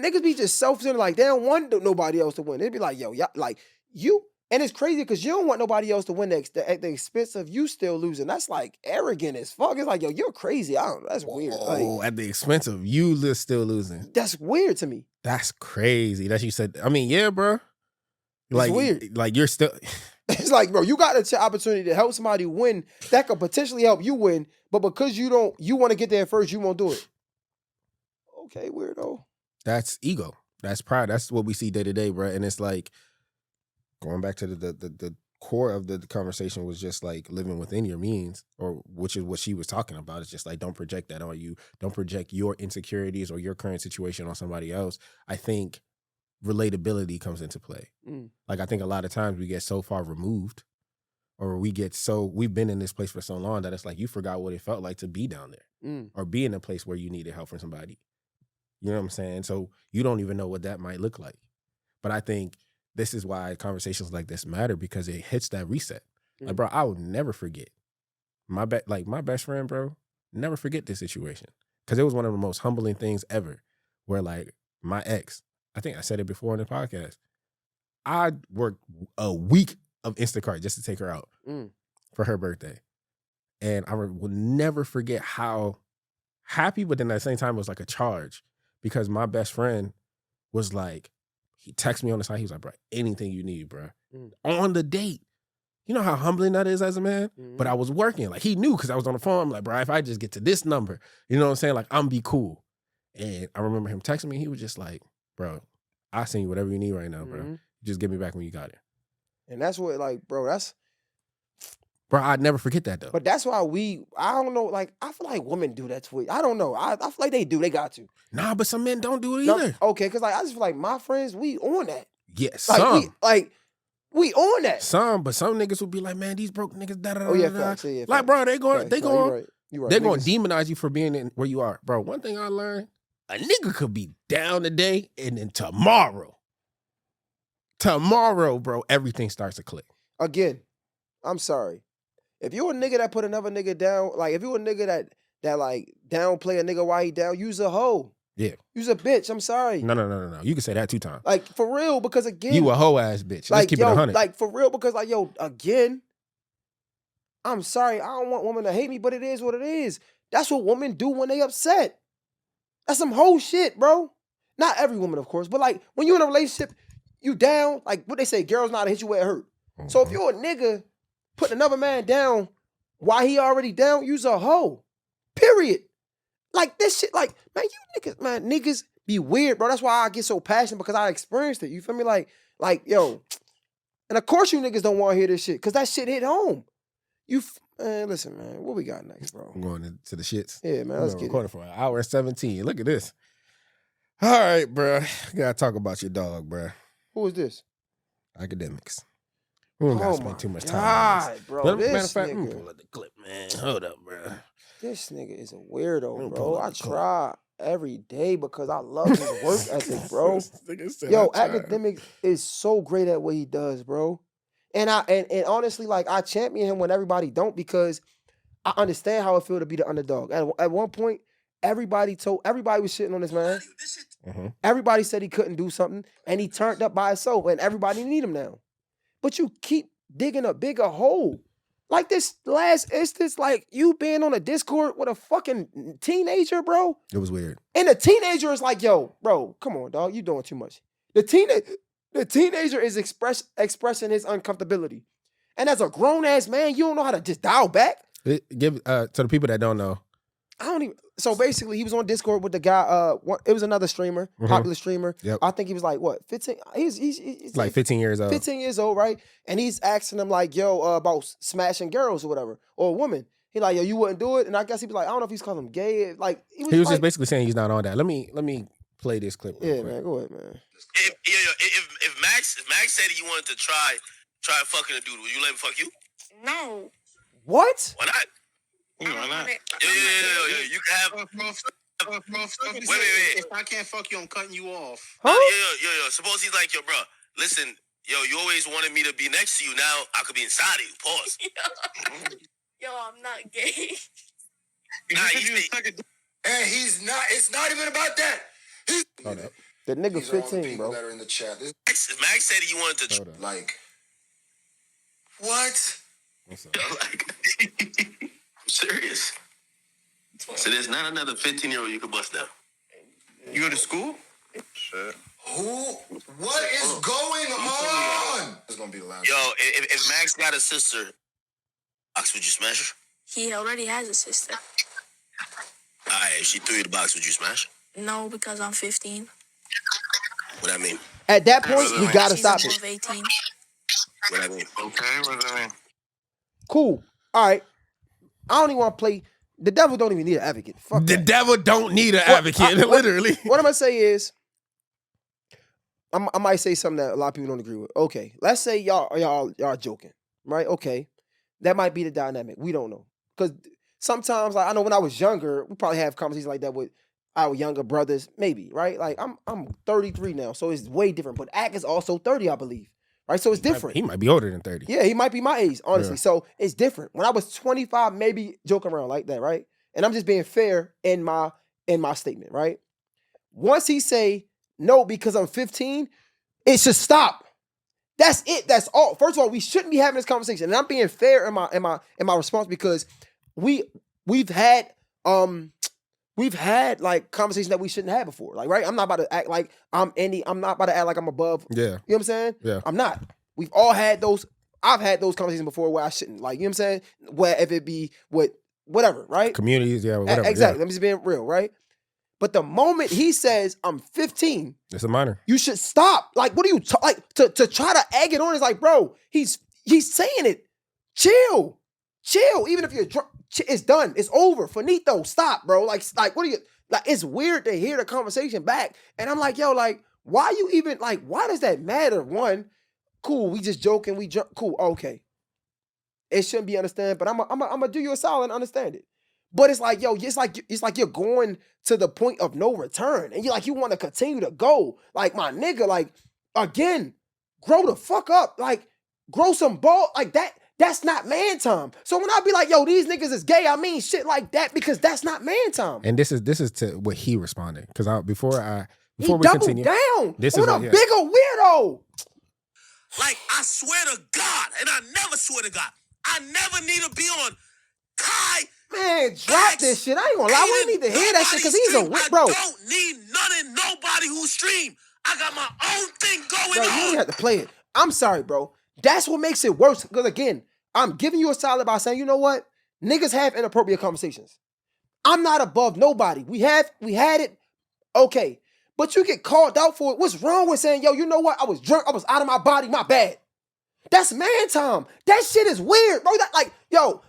Niggas be just self-centered, like they don't want nobody else to win. They be like, yo, like you, and it's crazy because you don't want nobody else to win at the expense of you still losing. That's like arrogant as fuck. It's like, yo, you're crazy. That's weird. Oh, at the expense of you still losing. That's weird to me. That's crazy that you said. I mean, yeah, bro. Like, it's weird. Like you're still. It's like, bro, you got an opportunity to help somebody win that could potentially help you win, but because you want to get there first, you won't do it. Okay, weirdo. That's ego. That's pride. That's what we see day to day, bro. And it's like going back to the core of the conversation was just like living within your means, or which is what she was talking about. It's just like don't project that on you. Don't project your insecurities or your current situation on somebody else. I think relatability comes into play. Like I think a lot of times we get so far removed, or we've been in this place for so long that it's like you forgot what it felt like to be down there, or be in a place where you needed help from somebody. You know what I'm saying? So you don't even know what that might look like. But I think this is why conversations like this matter, because it hits that reset. Like, bro, I will never forget my best friend, bro. Never forget this situation, because it was one of the most humbling things ever. Where like my ex, I think I said it before in the podcast, I worked a week of Instacart just to take her out for her birthday, and I will never forget how happy, but then at the same time it was like a charge, because my best friend was like, he texted me on the side, he was like, bro, anything you need, bro, on the date. You know how humbling that is as a man? But I was working. Like, he knew, because I was on the phone. I'm like, bro, if I just get to this number, you know what I'm saying? Like, I'm be cool. And I remember him texting me. He was just like, bro, I send you whatever you need right now, bro. Just give me back when you got it. And that's what, like, bro, that's... Bro, I'd never forget that, though. But that's why I don't know, like, I feel like women do that to it. I don't know. I feel like they do. They got to. Nah, but some men don't do it either. Okay, because, like, I just feel like my friends, we on that. Yes, like, some. We on that. Some, but some niggas will be like, man, these broke niggas, da da da. Oh, yeah, da. facts. Yeah, like, facts. bro, they going, Facts. No, you're right. They're going to demonize you for being in where you are. Bro, one thing I learned, a nigga could be down today, and then tomorrow, bro, everything starts to click. Again, I'm sorry. If you're a nigga that put another nigga down, like, if you're a nigga that like, downplay a nigga while he down, use a hoe. Yeah. You's a bitch. I'm sorry. No. You can say that 2 times. Like, for real, because again... You a hoe ass bitch. Let's like, keep it 100. Like, for real, because, like, yo, again, I'm sorry. I don't want women to hate me, but it is what it is. That's what women do when they upset. That's some hoe shit, bro. Not every woman, of course, but, like, when you're in a relationship, you down, like, what they say, girls know how to hit you where it hurt. So if you're a nigga putting another man down while he already down, you's a hoe. Period. Like, this shit, like, man, niggas be weird, bro. That's why I get so passionate, because I experienced it. You feel me? Like, yo, and of course you niggas don't want to hear this shit, because that shit hit home. Man, listen, man, what we got next, bro? I'm going to the shits. Yeah, man, let's get recording for 1 hour and 17. Look at this. All right, bro. Gotta talk about your dog, bro. Who is this? Academics. We don't gotta spend too much time on this. Bro, Matter this of fact, nigga, pull up the clip, man. Hold up, bro. this nigga is a weirdo, bro. I try every day because I love his work ethic, bro. Yo, academic is so great at what he does, bro. And honestly, like, I champion him when everybody don't, because I understand how it feel to be the underdog. At one point, everybody was shitting on this man. Everybody said he couldn't do something, and he turned up by himself, and everybody need him now. But you keep digging a bigger hole. Like this last instance, like you being on a Discord with a fucking teenager, bro. It was weird. And the teenager is like, yo, bro, come on, dog. You doing too much. The teenager is expressing his uncomfortability. And as a grown-ass man, you don't know how to just dial back. Give to the people that don't know. I don't even. So basically, he was on Discord with the guy. It was another streamer, popular streamer. Yep. I think he was like, what, 15? He's like 15 years old. 15 years old, right? And he's asking him like, yo, about smashing girls or whatever, or a woman. He like, yo, you wouldn't do it? And I guess he was like, I don't know if he's calling him gay. Like he was just basically saying he's not on that. Let me play this clip. Yeah, man, go ahead, man. If Max said he wanted to try fucking a dude, would you let him fuck you? No. What? Why not? Why not? Yeah. You can have. Wait. If I can't fuck you, I'm cutting you off. Huh? Yo. Suppose he's like, yo, bro, listen, yo, you always wanted me to be next to you. Now I could be inside of you. Pause. Yo, I'm not gay. And he's not. It's not even about that. Hold up. The nigga 15, bro. That are in the chat. Max said he wanted to. Like, what? What's up? I'm serious. So there's not another 15-year-old you could bust down. You go to school? Shit. What is going on? It's gonna be the last. Yo, if Max got a sister, box, would you smash her? He already has a sister. Alright, if she threw you the box, would you smash her? No, because I'm 15. What I mean? At that point, we gotta She's stop above it. 18. What I mean? Okay, what does that mean? Cool. All right. I don't even want to play. The devil don't even need an advocate. Fuck The that. devil don't need an advocate, literally. What I'm gonna say is, I might say something that a lot of people don't agree with. Okay, let's say y'all joking, right? Okay, that might be the dynamic. We don't know, because sometimes, like, I know when I was younger, we probably have conversations like that with our younger brothers, maybe, right? Like I'm 33 now, so it's way different. But Ak is also 30, I believe, right? So it's different. He might be older than 30. Yeah, he might be my age, honestly. Yeah. So it's different. When I was 25, maybe joking around like that, right? And I'm just being fair in my statement, right? Once he say no because I'm 15, it should stop. That's it. That's all. First of all, we shouldn't be having this conversation. And I'm being fair in my response because we've had like conversations that we shouldn't have before. Like, right? I'm not about to act like I'm not about to act like I'm above. Yeah. You know what I'm saying? Yeah. I'm not. We've all had those. I've had those conversations before where I shouldn't. Like, you know what I'm saying? Where if it be whatever, right? Communities, yeah, whatever. Exactly. Yeah. I'm just being real, right? But the moment he says I'm 15, It's a minor. you should stop. Like, what are you like to try to egg it on? Is like, bro, he's saying it. Chill. Even if you're drunk, it's done. It's over. Finito. Stop, bro. Like, what are you like? It's weird to hear the conversation back, and I'm like, yo, like, why you even like? Why does that matter? One, cool. We just joking. We joke. Cool. Okay. It shouldn't be understood, but I'm gonna do you a solid and understand it. But it's like, yo, it's like you're going to the point of no return. And you want to continue to go. Like, my nigga, like, again, grow the fuck up. Like, grow some ball. Like, that's not man time. So when I be like, yo, these niggas is gay, I mean shit like that because that's not man time. And this is to what he responded. Because before we continue, down this on is a what- yeah. bigger weirdo. Like, I swear to God, and I never swear to God, I never need to be on Kai. Man, drop this shit. I ain't gonna lie. We need to hear that shit because he's a bro. I don't need none and nobody who stream. I got my own thing going Bro, you on. don't have to play it. I'm sorry, bro. That's what makes it worse. Because again, I'm giving you a solid by saying, you know what? Niggas have inappropriate conversations. I'm not above nobody. We had it. Okay. But you get called out for it. What's wrong with saying, yo, you know what? I was drunk. I was out of my body. My bad. That's man time. That shit is weird, bro.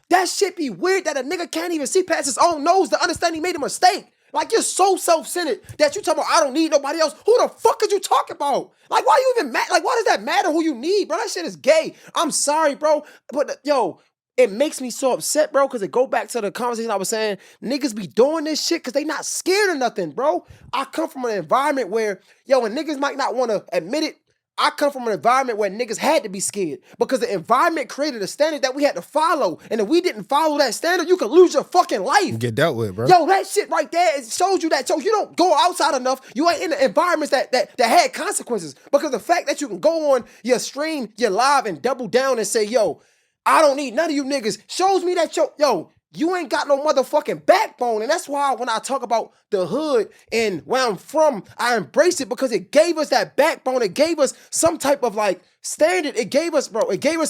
That shit be weird that a nigga can't even see past his own nose to understand he made a mistake. Like, you're so self-centered that you talking about, I don't need nobody else. Who the fuck is you talking about? Like, why you even mad? Like, why does that matter who you need, bro? That shit is gay. I'm sorry, bro. But, it makes me so upset, bro, because it go back to the conversation I was saying. Niggas be doing this shit because they not scared of nothing, bro. I come from an environment where, and niggas might not want to admit it, I come from an environment where niggas had to be scared because the environment created a standard that we had to follow. And if we didn't follow that standard, you could lose your fucking life. Get dealt with, bro. That shit right there, it shows you that, you don't go outside enough. You ain't in the environments that had consequences. Because the fact that you can go on your stream, your live, and double down and say, I don't need none of you niggas, shows me that, you ain't got no motherfucking backbone. And that's why when I talk about the hood and where I'm from, I embrace it because it gave us that backbone. It gave us some type of like standard. It gave us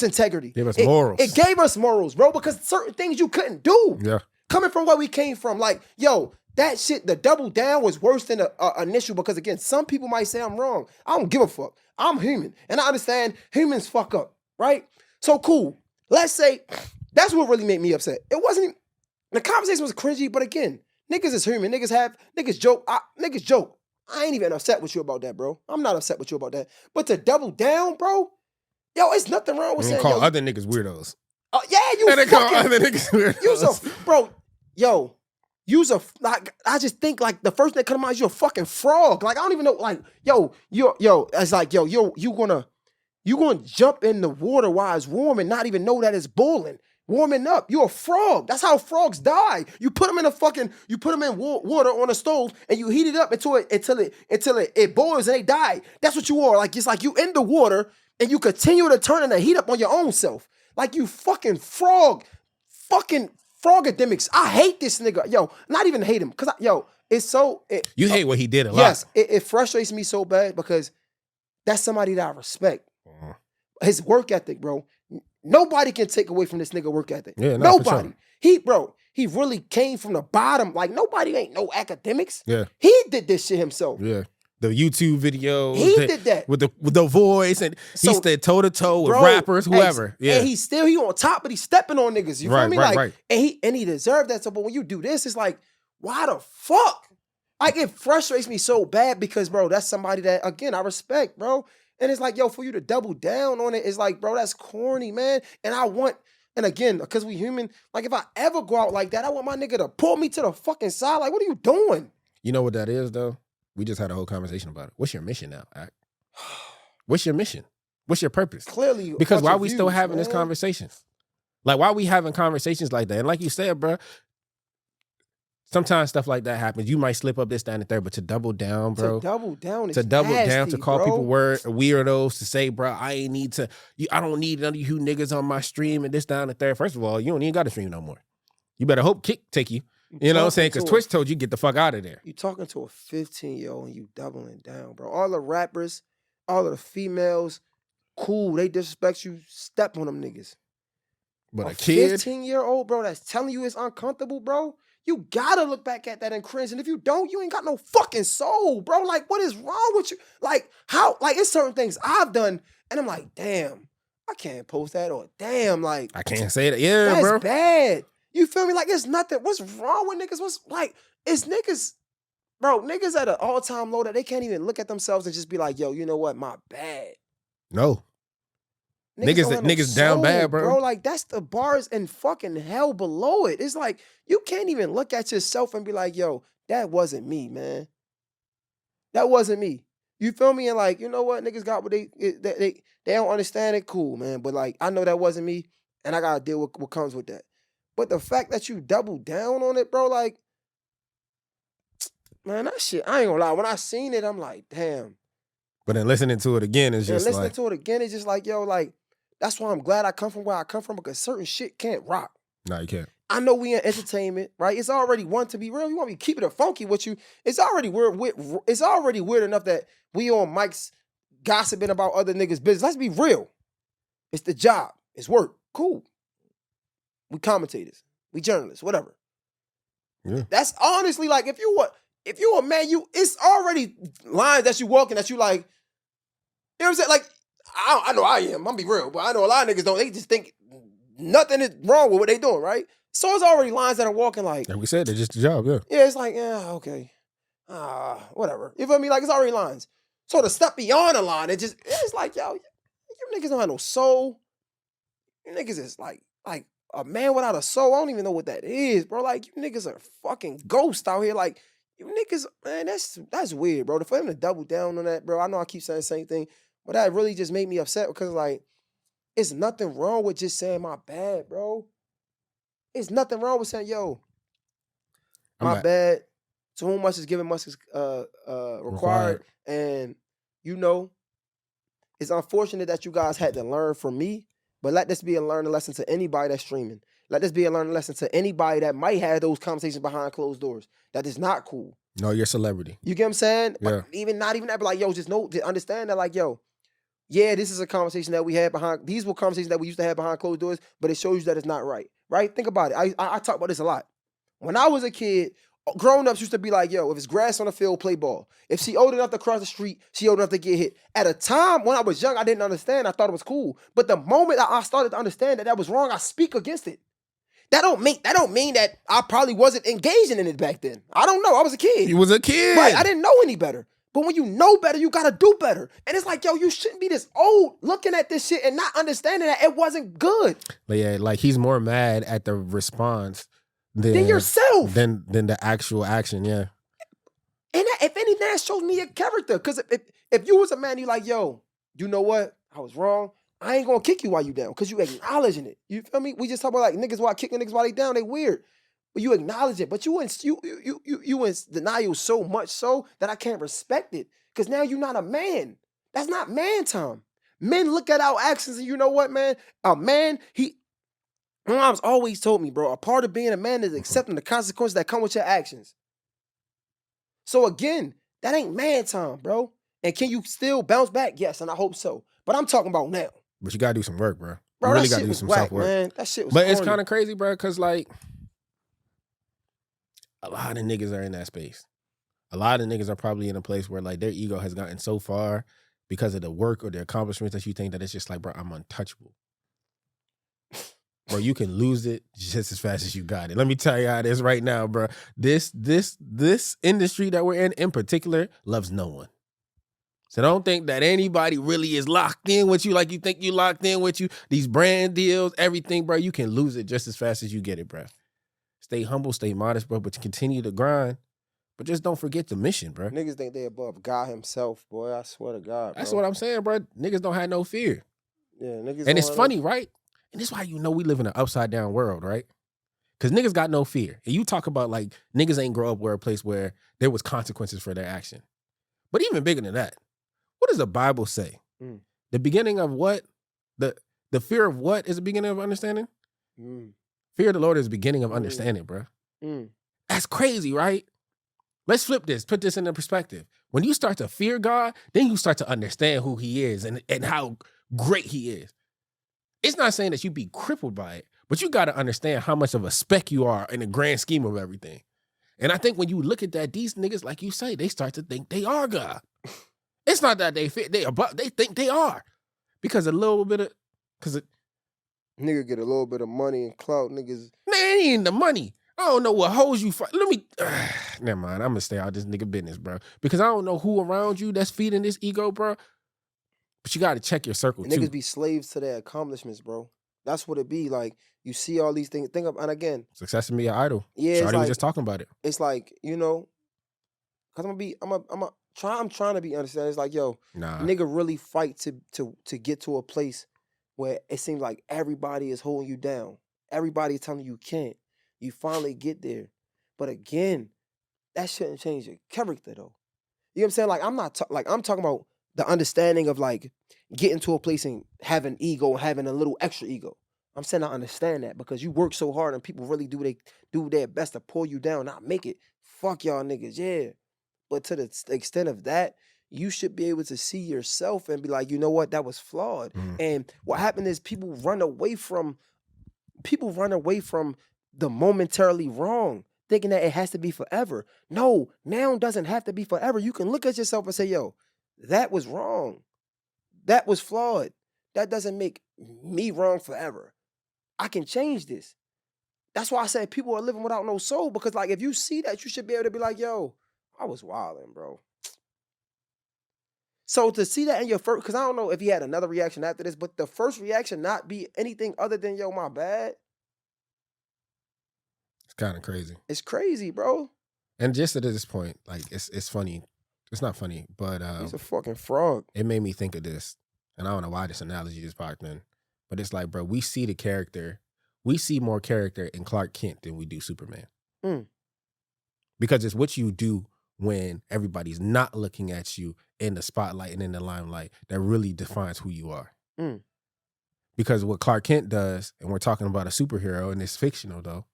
integrity. Gave us morals. It gave us morals, bro, because certain things you couldn't do. Yeah. Coming from where we came from, like, that shit, the double down was worse than the initial because, again, some people might say I'm wrong. I don't give a fuck. I'm human. And I understand humans fuck up, right? So cool. Let's say that's what really made me upset. It wasn't, the conversation was cringy, but again, niggas is human. Niggas joke. Niggas joke. I ain't even upset with you about that, bro. I'm not upset with you about that. But to double down, bro, it's nothing wrong with saying, call other niggas weirdos. Yeah, you And they call fucking, other niggas weirdos. I just think like the first thing that comes to mind is you're a fucking frog. Like, I don't even know, like, it's like, you gonna jump in the water while it's warm and not even know that it's boiling. Warming up. You're a frog. That's how frogs die. You put them in water on a stove and you heat it up until it boils and they die. That's what you are. Like, it's like you in the water and you continue to turn and heat up on your own self. Like, you fucking frog. Fucking frogademics. I hate this nigga. Not even hate him. Because, it's so... You hate what he did a lot. Yes. It frustrates me so bad because that's somebody that I respect. His work ethic, bro. Nobody can take away from this nigga work ethic. Yeah, nobody. Sure. He really came from the bottom. Like, nobody ain't no academics. Yeah. He did this shit himself. Yeah. The YouTube videos. He did that. With the voice. And he stayed toe-to-toe with rappers, whoever. And he on top, but he's stepping on niggas. You feel me? Right. And he deserved that. So, but when you do this, it's like, why the fuck? Like, it frustrates me so bad because, bro, that's somebody that, again, I respect, bro. And it's like, for you to double down on it, it's like, bro, that's corny, man. And again, because we human, like, if I ever go out like that, I want my nigga to pull me to the fucking side. Like, what are you doing? You know what that is, though? We just had a whole conversation about it. What's your mission now, Act? What's your mission? What's your purpose? Clearly, Because why bunch we of still views, having this man. conversation? Like, why we having conversations like that? And like you said, bro, sometimes stuff like that happens. You might slip up this, that, and the third, but to double down, bro. To double down is To double down, nasty, to call bro. people weirdos, to say, bro, I don't need none of you niggas on my stream and this, that, and the third. First of all, you don't even got to stream no more. You better hope Kick take you. You know what I'm saying? Because Twitch told you get the fuck out of there. You talking to a 15-year-old and you doubling down, bro. All the rappers, all of the females, cool. They disrespect you. Step on them niggas. But a kid, 15-year-old, bro, that's telling you it's uncomfortable, bro. You gotta look back at that and cringe. And if you don't, you ain't got no fucking soul, bro. Like, what is wrong with you? Like, how? Like, it's certain things I've done, and I'm like, damn, I can't post that, or damn, like, I can't say that. Yeah, that's bro. bad. You feel me? Like, it's nothing. What's wrong with niggas? What's like, it's niggas, bro, niggas at an all-time low that they can't even look at themselves and just be like, yo, you know what? My bad. No. Niggas don't have no niggas down soul, bad, bro. Like, that's the bars and fucking hell below it. It's like, you can't even look at yourself and be like, yo, that wasn't me, man. That wasn't me. You feel me? And like, you know what? Niggas got what they don't understand it. Cool, man. But like, I know that wasn't me, and I gotta deal with what comes with that. But the fact that you double down on it, bro, like, man, that shit, I ain't gonna lie. When I seen it, I'm like, damn. But then listening to it again is just listening like, to it again, it's just like, yo, like, that's why I'm glad I come from where I come from, because certain shit can't rock. no, you can't. I know we in entertainment, right? It's already one, to be real. You want me to keep it a funky with you? It's already weird. It's already weird enough that we on mics gossiping about other niggas' business. Let's be real. It's the job. It's work. Cool. We commentators. We journalists. Whatever. Yeah. That's honestly like, if you a man, it's already lines that you walking that you like. You know what I'm saying? Like, I know I am. I'm gonna be real, but I know a lot of niggas don't. They just think nothing is wrong with what they doing, right? So it's already lines that are walking like. Like we said, it's just a job, yeah. Yeah, it's like, yeah, okay. Whatever. You feel me? Like, it's already lines. So to step beyond a line, it's like, yo, you niggas don't have no soul. You niggas is like a man without a soul. I don't even know what that is, bro. Like, you niggas are fucking ghosts out here. Like, you niggas, man, that's weird, bro. For him to double down on that, bro, I know I keep saying the same thing, but that really just made me upset because, like, it's nothing wrong with just saying my bad, bro. It's nothing wrong with saying, yo, my bad. To whom much is given, much is required. And, you know, it's unfortunate that you guys had to learn from me, but let this be a learning lesson to anybody that's streaming. Let this be a learning lesson to anybody that might have those conversations behind closed doors. That is not cool. No, you're a celebrity. You get what I'm saying? Yeah. But not even that, but like, yo, just understand that, like, yo, yeah, this is a conversation that we had these were conversations that we used to have behind closed doors, but it shows you that it's not right. Right? Think about it. I talk about this a lot. When I was a kid, grown-ups used to be like, yo, if it's grass on the field, play ball. If she old enough to cross the street, she old enough to get hit. At a time when I was young, I didn't understand. I thought it was cool. But the moment I started to understand that was wrong, I speak against it. That don't mean that I probably wasn't engaging in it back then. I don't know. I was a kid. You was a kid. Right. I didn't know any better. But when you know better, you gotta do better. And it's like, yo, you shouldn't be this old looking at this shit and not understanding that it wasn't good. But yeah, like he's more mad at the response than yourself. Than the actual action, yeah. And if anything, that shows me your character. Because if you was a man, you like, yo, you know what? I was wrong. I ain't gonna kick you while you down because you acknowledging it. You feel me? We just talk about like niggas while kicking niggas while they down. They weird. But you acknowledge it. But you in denial so much so that I can't respect it. Because now you're not a man. That's not man time. Men look at our actions and you know what, man? A man, my mom's always told me, bro, a part of being a man is accepting the consequences that come with your actions. So again, that ain't man time, bro. And can you still bounce back? Yes, and I hope so. But I'm talking about now. But you gotta do some work, bro. Bro, you really that gotta shit do was some whack, self-work. man. That shit was But it's corny. kind of crazy, bro, because like a lot of niggas are in that space. A lot of niggas are probably in a place where like their ego has gotten so far because of the work or the accomplishments that you think that it's just like, bro, I'm untouchable. Bro, you can lose it just as fast as you got it. Let me tell you how it is right now, bro. This industry that we're in particular, loves no one. So don't think that anybody really is locked in with you like you think you locked in with you. These brand deals, everything, bro, you can lose it just as fast as you get it, bro. Stay humble, stay modest, bro, but continue to grind. but just don't forget the mission, bro. Niggas think they above God himself, boy. I swear to God, That's bro. what I'm saying, bro. Niggas don't have no fear. Yeah, niggas. And don't it's have funny, right? And this is why you know we live in an upside down world, right? Because niggas got no fear. And you talk about like niggas ain't grow up where a place where there was consequences for their action. But even bigger than that, what does the Bible say? Mm. The beginning of what? The fear of what is the beginning of understanding? Fear of the Lord is the beginning of understanding, bro. That's crazy, right? Let's flip this, put this into perspective. When you start to fear God, then you start to understand who he is and how great he is. It's not saying that you be crippled by it, but you got to understand how much of a speck you are in the grand scheme of everything. And I think when you look at that, these niggas, like you say, they start to think they are God. It's not that they think they are. Because a little bit of, nigga get a little bit of money and clout, niggas. Man, it ain't the money. I don't know what holds you. Never mind. I'm going to stay out of this nigga business, bro. Because I don't know who around you that's feeding this ego, bro. But you got to check your circle, And too. niggas be slaves to their accomplishments, bro. That's what it be. Like, you see all these things. And again. Success to be an idol. Yeah, Shawty was just talking about it. It's like, you know, because I'm trying to be understanding. It's like, yo, nigga really fight to get to a place where it seems like everybody is holding you down. Everybody is telling you can't. You finally get there. But again, that shouldn't change your character, though. You know what I'm saying? Like, I'm talking about the understanding of, like, getting to a place and having ego and having a little extra ego. I'm saying I understand that because you work so hard and people really do their best to pull you down, not make it. Fuck y'all niggas, yeah. But to the extent of that, you should be able to see yourself and be like, you know what, that was flawed. And what happened is people run away from the momentarily wrong, thinking that it has to be forever. No, now doesn't have to be forever. You can look at yourself and say, yo, that was wrong. That was flawed. That doesn't make me wrong forever. I can change this. That's why I said people are living without no soul, because like if you see that, you should be able to be like, yo, I was wilding, bro. So to see that in your first, because I don't know if he had another reaction after this, but the first reaction not be anything other than, yo, my bad. It's kind of crazy. It's crazy, bro. And just at this point, like, it's funny. It's not funny, but he's a fucking frog. It made me think of this. And I don't know why this analogy just popped in. But it's like, bro, we see the character. We see more character in Clark Kent than we do Superman. Because it's what you do when everybody's not looking at you in the spotlight and in the limelight that really defines who you are. Because what Clark Kent does, and we're talking about a superhero, and it's fictional though,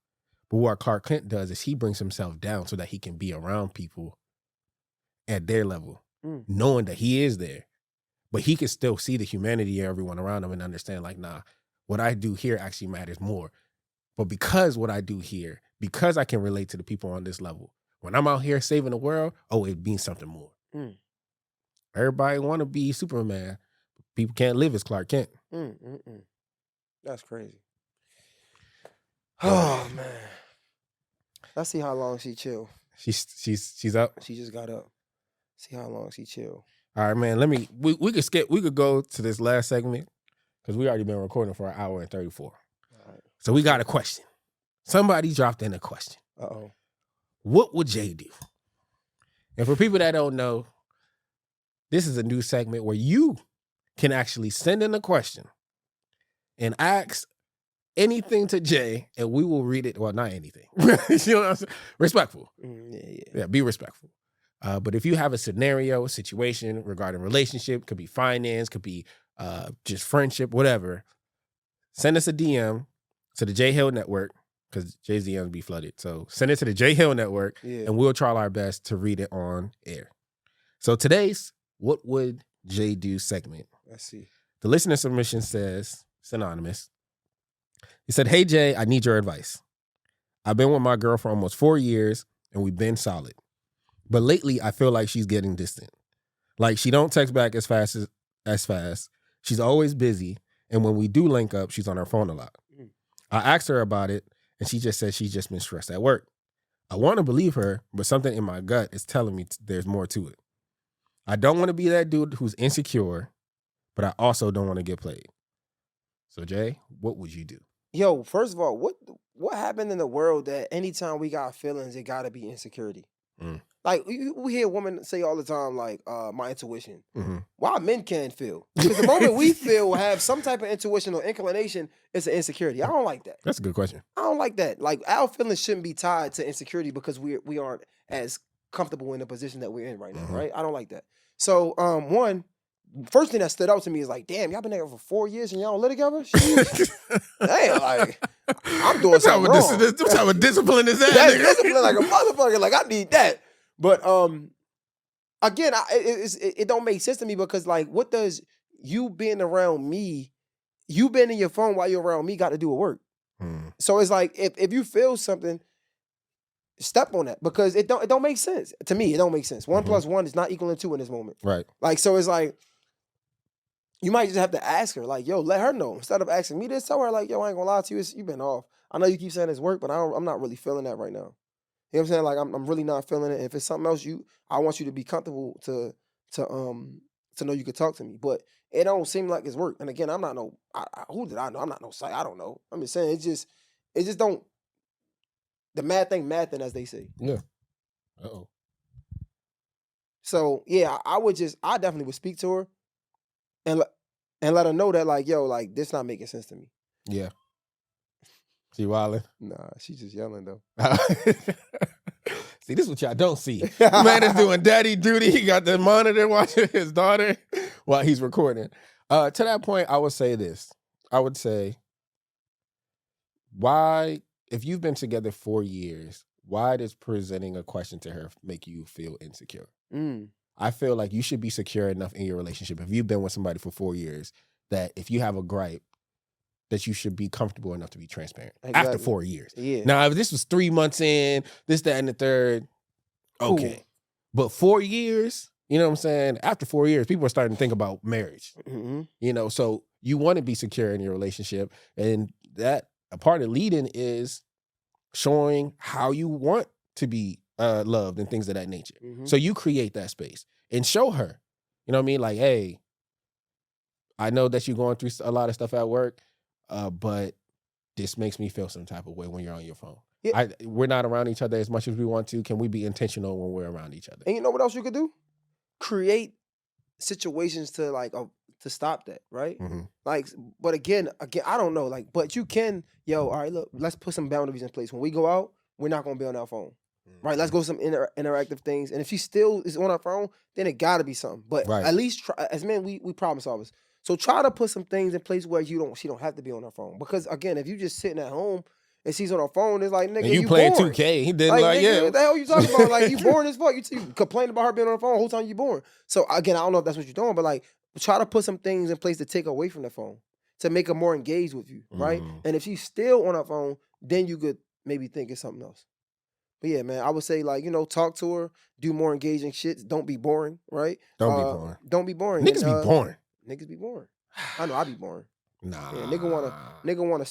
but what Clark Kent does is he brings himself down so that he can be around people at their level, knowing that he is there. But he can still see the humanity of everyone around him and understand, like, nah, what I do here actually matters more. But because what I do here, because I can relate to the people on this level, when I'm out here saving the world, it means something more. Everybody want to be Superman. People can't live as Clark Kent. That's crazy. Oh, man. Let's see how long she chill. She's up? She just got up. See how long she chill. All right, man. We could go to this last segment because we already been recording for 1 hour and 34. All right. So we got a question. Somebody dropped in a question. Uh-oh. What would Jay do? And for people that don't know, this is a new segment where you can actually send in a question and ask anything to Jay, and we will read it. Well, not anything. You know what I'm saying? Respectful. Yeah, be respectful. But if you have a scenario, a situation regarding relationship, could be finance, could be just friendship, whatever, send us a DM to the J Hill Network, because Jay's DMs be flooded. So send it to the J Hill Network, and we'll try our best to read it on air. So today's What Would Jay Do segment. Let's see. The listener submission says, it's anonymous. He said, hey, Jay, I need your advice. I've been with my girl for almost 4 years, and we've been solid. But lately, I feel like she's getting distant. Like, she don't text back as fast. She's always busy, and when we do link up, she's on her phone a lot. I asked her about it, and she just said she's just been stressed at work. I want to believe her, but something in my gut is telling me there's more to it. I don't want to be that dude who's insecure, but I also don't want to get played. So, Jay, what would you do? Yo, first of all, what happened in the world that anytime we got feelings, it got to be insecurity? like we hear women say all the time, like my intuition. Mm-hmm. Why men can't feel? Because the moment we feel have some type of intuition or inclination, it's an insecurity. I don't like that. That's a good question. I don't like that. Like our feelings shouldn't be tied to insecurity because we aren't as comfortable in the position that we're in right now, right? I don't like that. So first thing that stood out to me is like, damn, y'all been together for 4 years and y'all don't live together? Damn, like I'm doing something wrong. What type of discipline is that? That's nigga? discipline like a motherfucker. Like I need that. But again, it don't make sense to me because like, what does you being around me, you being in your phone while you're around me, got to do with work? So it's like if you feel something, step on that because it don't make sense to me. It don't make sense. 1 + 1 is not equaling 2 in this moment, Right? Like so, it's like you might just have to ask her, like, yo, let her know instead of asking me this. Tell her like, yo, I ain't gonna lie to you, you've been off. I know you keep saying it's work, but I'm not really feeling that right now. You know what I'm saying? Like I'm really not feeling it. If it's something else, I want you to be comfortable to know you could talk to me. But it don't seem like it's work. And again, I'm not no who did I know? I'm not no psych. I don't know. I'm just saying it just don't the mad thing, as they say. Yeah. Uh-oh. So yeah, I definitely would speak to her and let her know that like, yo, like this not making sense to me. Yeah. She wildin'? Nah, she's just yelling though. See, this is what y'all don't see. The man is doing daddy duty. He got the monitor watching his daughter while he's recording. To that point, I would say this. I would say, why, if you've been together 4 years, why does presenting a question to her make you feel insecure? I feel like you should be secure enough in your relationship. If you've been with somebody for 4 years, that if you have a gripe, that you should be comfortable enough to be transparent after 4 years. Yeah. Now, if this was 3 months in, this, that, and the third, okay. Cool. But 4 years, you know what I'm saying? After 4 years, people are starting to think about marriage. You know, so you want to be secure in your relationship. And that a part of leading is showing how you want to be loved and things of that nature. So you create that space and show her, you know what I mean? Like, hey, I know that you're going through a lot of stuff at work. But this makes me feel some type of way when you're on your phone. Yeah. We're not around each other as much as we want to. Can we be intentional when we're around each other? And you know what else you could do? Create situations to like to stop that, right? Like, but again, I don't know. Like, but you can, all right, look, let's put some boundaries in place. When we go out, we're not gonna be on our phone, right? Let's go some interactive things. And if she still is on her phone, then it gotta be something. But at least try, as men, we problem solvers. So try to put some things in place where she don't have to be on her phone. Because again, if you just sitting at home and she's on her phone, it's like, nigga, and you playing boring. 2K. He didn't like, nigga, yeah. What the hell you talking about? Like, you boring as fuck. You complain about her being on the phone the whole time you boring. So again, I don't know if that's what you're doing, but like, try to put some things in place to take away from the phone, to make her more engaged with you, right? And if she's still on her phone, then you could maybe think of something else. But yeah, man, I would say like, talk to her, do more engaging shit. Don't be boring, right? Don't be boring. Don't be boring. Niggas be boring. Niggas be boring. I know I be boring. Nah. Yeah, nigga want to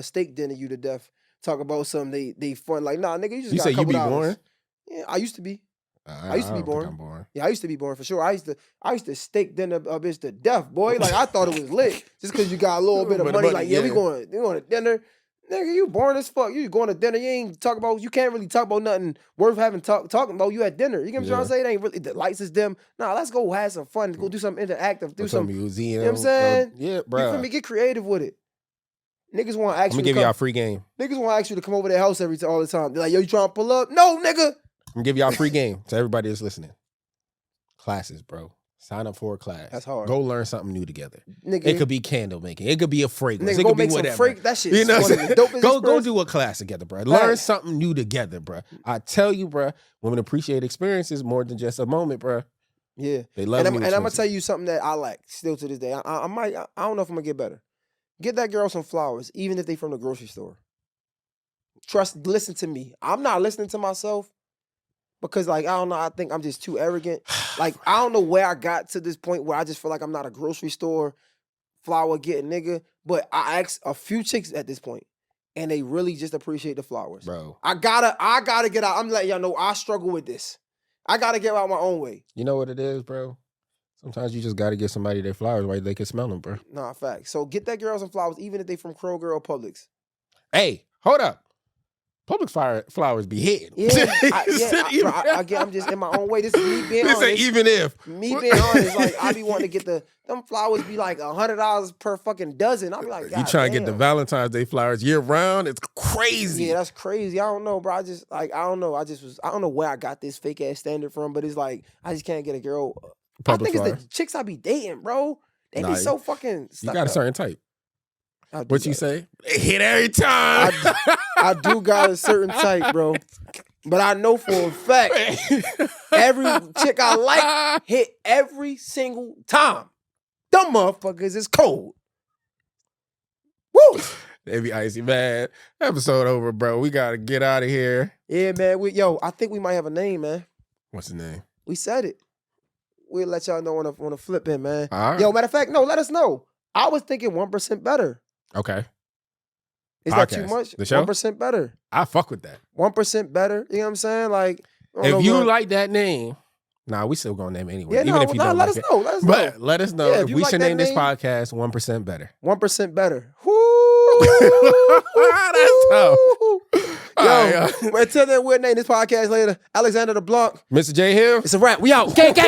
steak dinner you to death. Talk about something they fun. Like, nah, nigga, you just got a couple You say you be dollars. boring? Yeah, I used to be. I used to be don't think boring. I'm boring. Yeah, I used to be boring for sure. I used to steak dinner a bitch to death, boy. Like, I thought it was lit just because you got a little bit of money. Like, yeah, we going to dinner. Nigga, you boring as fuck. You going to dinner. You can't really talk about nothing worth having talking about. You at dinner. You get what I'm trying to say? It ain't really, the lights is dim. Nah, let's go have some fun. Go do something interactive. Do some museum. You know what I'm saying? Yeah, bro. You feel me? Get creative with it. Niggas want to ask you to come. I'm going to give y'all a free game. Niggas want to ask you to come over their house all the time. They're like, yo, you trying to pull up? No, nigga. I'm going to give y'all a free game to everybody that's listening. Classes, bro. Sign up for a class. That's hard. Go learn something new together. Nigga, it could be candle making. It could be a fragrance. Nigga, it go could be make whatever. That shit is one of the dopest Go do a class together, bro. Learn something new together, bro. I tell you, bro, women appreciate experiences more than just a moment, bro. Yeah. They love and I'm gonna tell you something that I lack still to this day. I don't know if I'm gonna get better. Get that girl some flowers, even if they from the grocery store. Listen to me. I'm not listening to myself. Because, like, I don't know, I think I'm just too arrogant. Like, I don't know where I got to this point where I just feel like I'm not a grocery store flower getting nigga. But I asked a few chicks at this point, and they really just appreciate the flowers. Bro. I gotta get out. I'm letting y'all know I struggle with this. I gotta get out my own way. You know what it is, bro? Sometimes you just gotta give somebody their flowers while they can smell them, bro. Nah, facts. So get that girl some flowers, even if they from Kroger or Publix. Hey, hold up. Public flowers be hitting. I'm just in my own way. This is me being This honest. ain't even if. Me being honest, like I be wanting to get them flowers be like $100 per fucking dozen. I be like, You trying to get the Valentine's Day flowers year round? It's crazy. Yeah, that's crazy. I don't know, bro. I don't know. I don't know where I got this fake ass standard from, but it's like I just can't get a girl. Public I think flowers. it's the chicks I be dating, bro. They be so fucking. You got a certain type. What you say? It hit every time. I do got a certain type, bro. But I know for a fact every chick I like hit every single time. Them motherfuckers is cold. Woo! They be icy, man. Episode over, bro. We gotta get out of here. Yeah, man. I think we might have a name, man. What's the name? We said it. We'll let y'all know on a flip in, man. All right. Yo, matter of fact, no, let us know. I was thinking 1% better. Okay. Is Podcast. that too much? The show? 1% better. I fuck with that. 1% better. You know what I'm saying? Like, If you like that name, we still gonna name it anyway. Yeah, even if you don't let like us know. Let us know. But let us know Yeah, if you we like should that name this name, podcast 1% better. 1% better. Woo! That's tough. Yo, until then, we'll name this podcast later. Alexander the Blanc. Mr. J Hill. It's a wrap. We out. Gang, gang.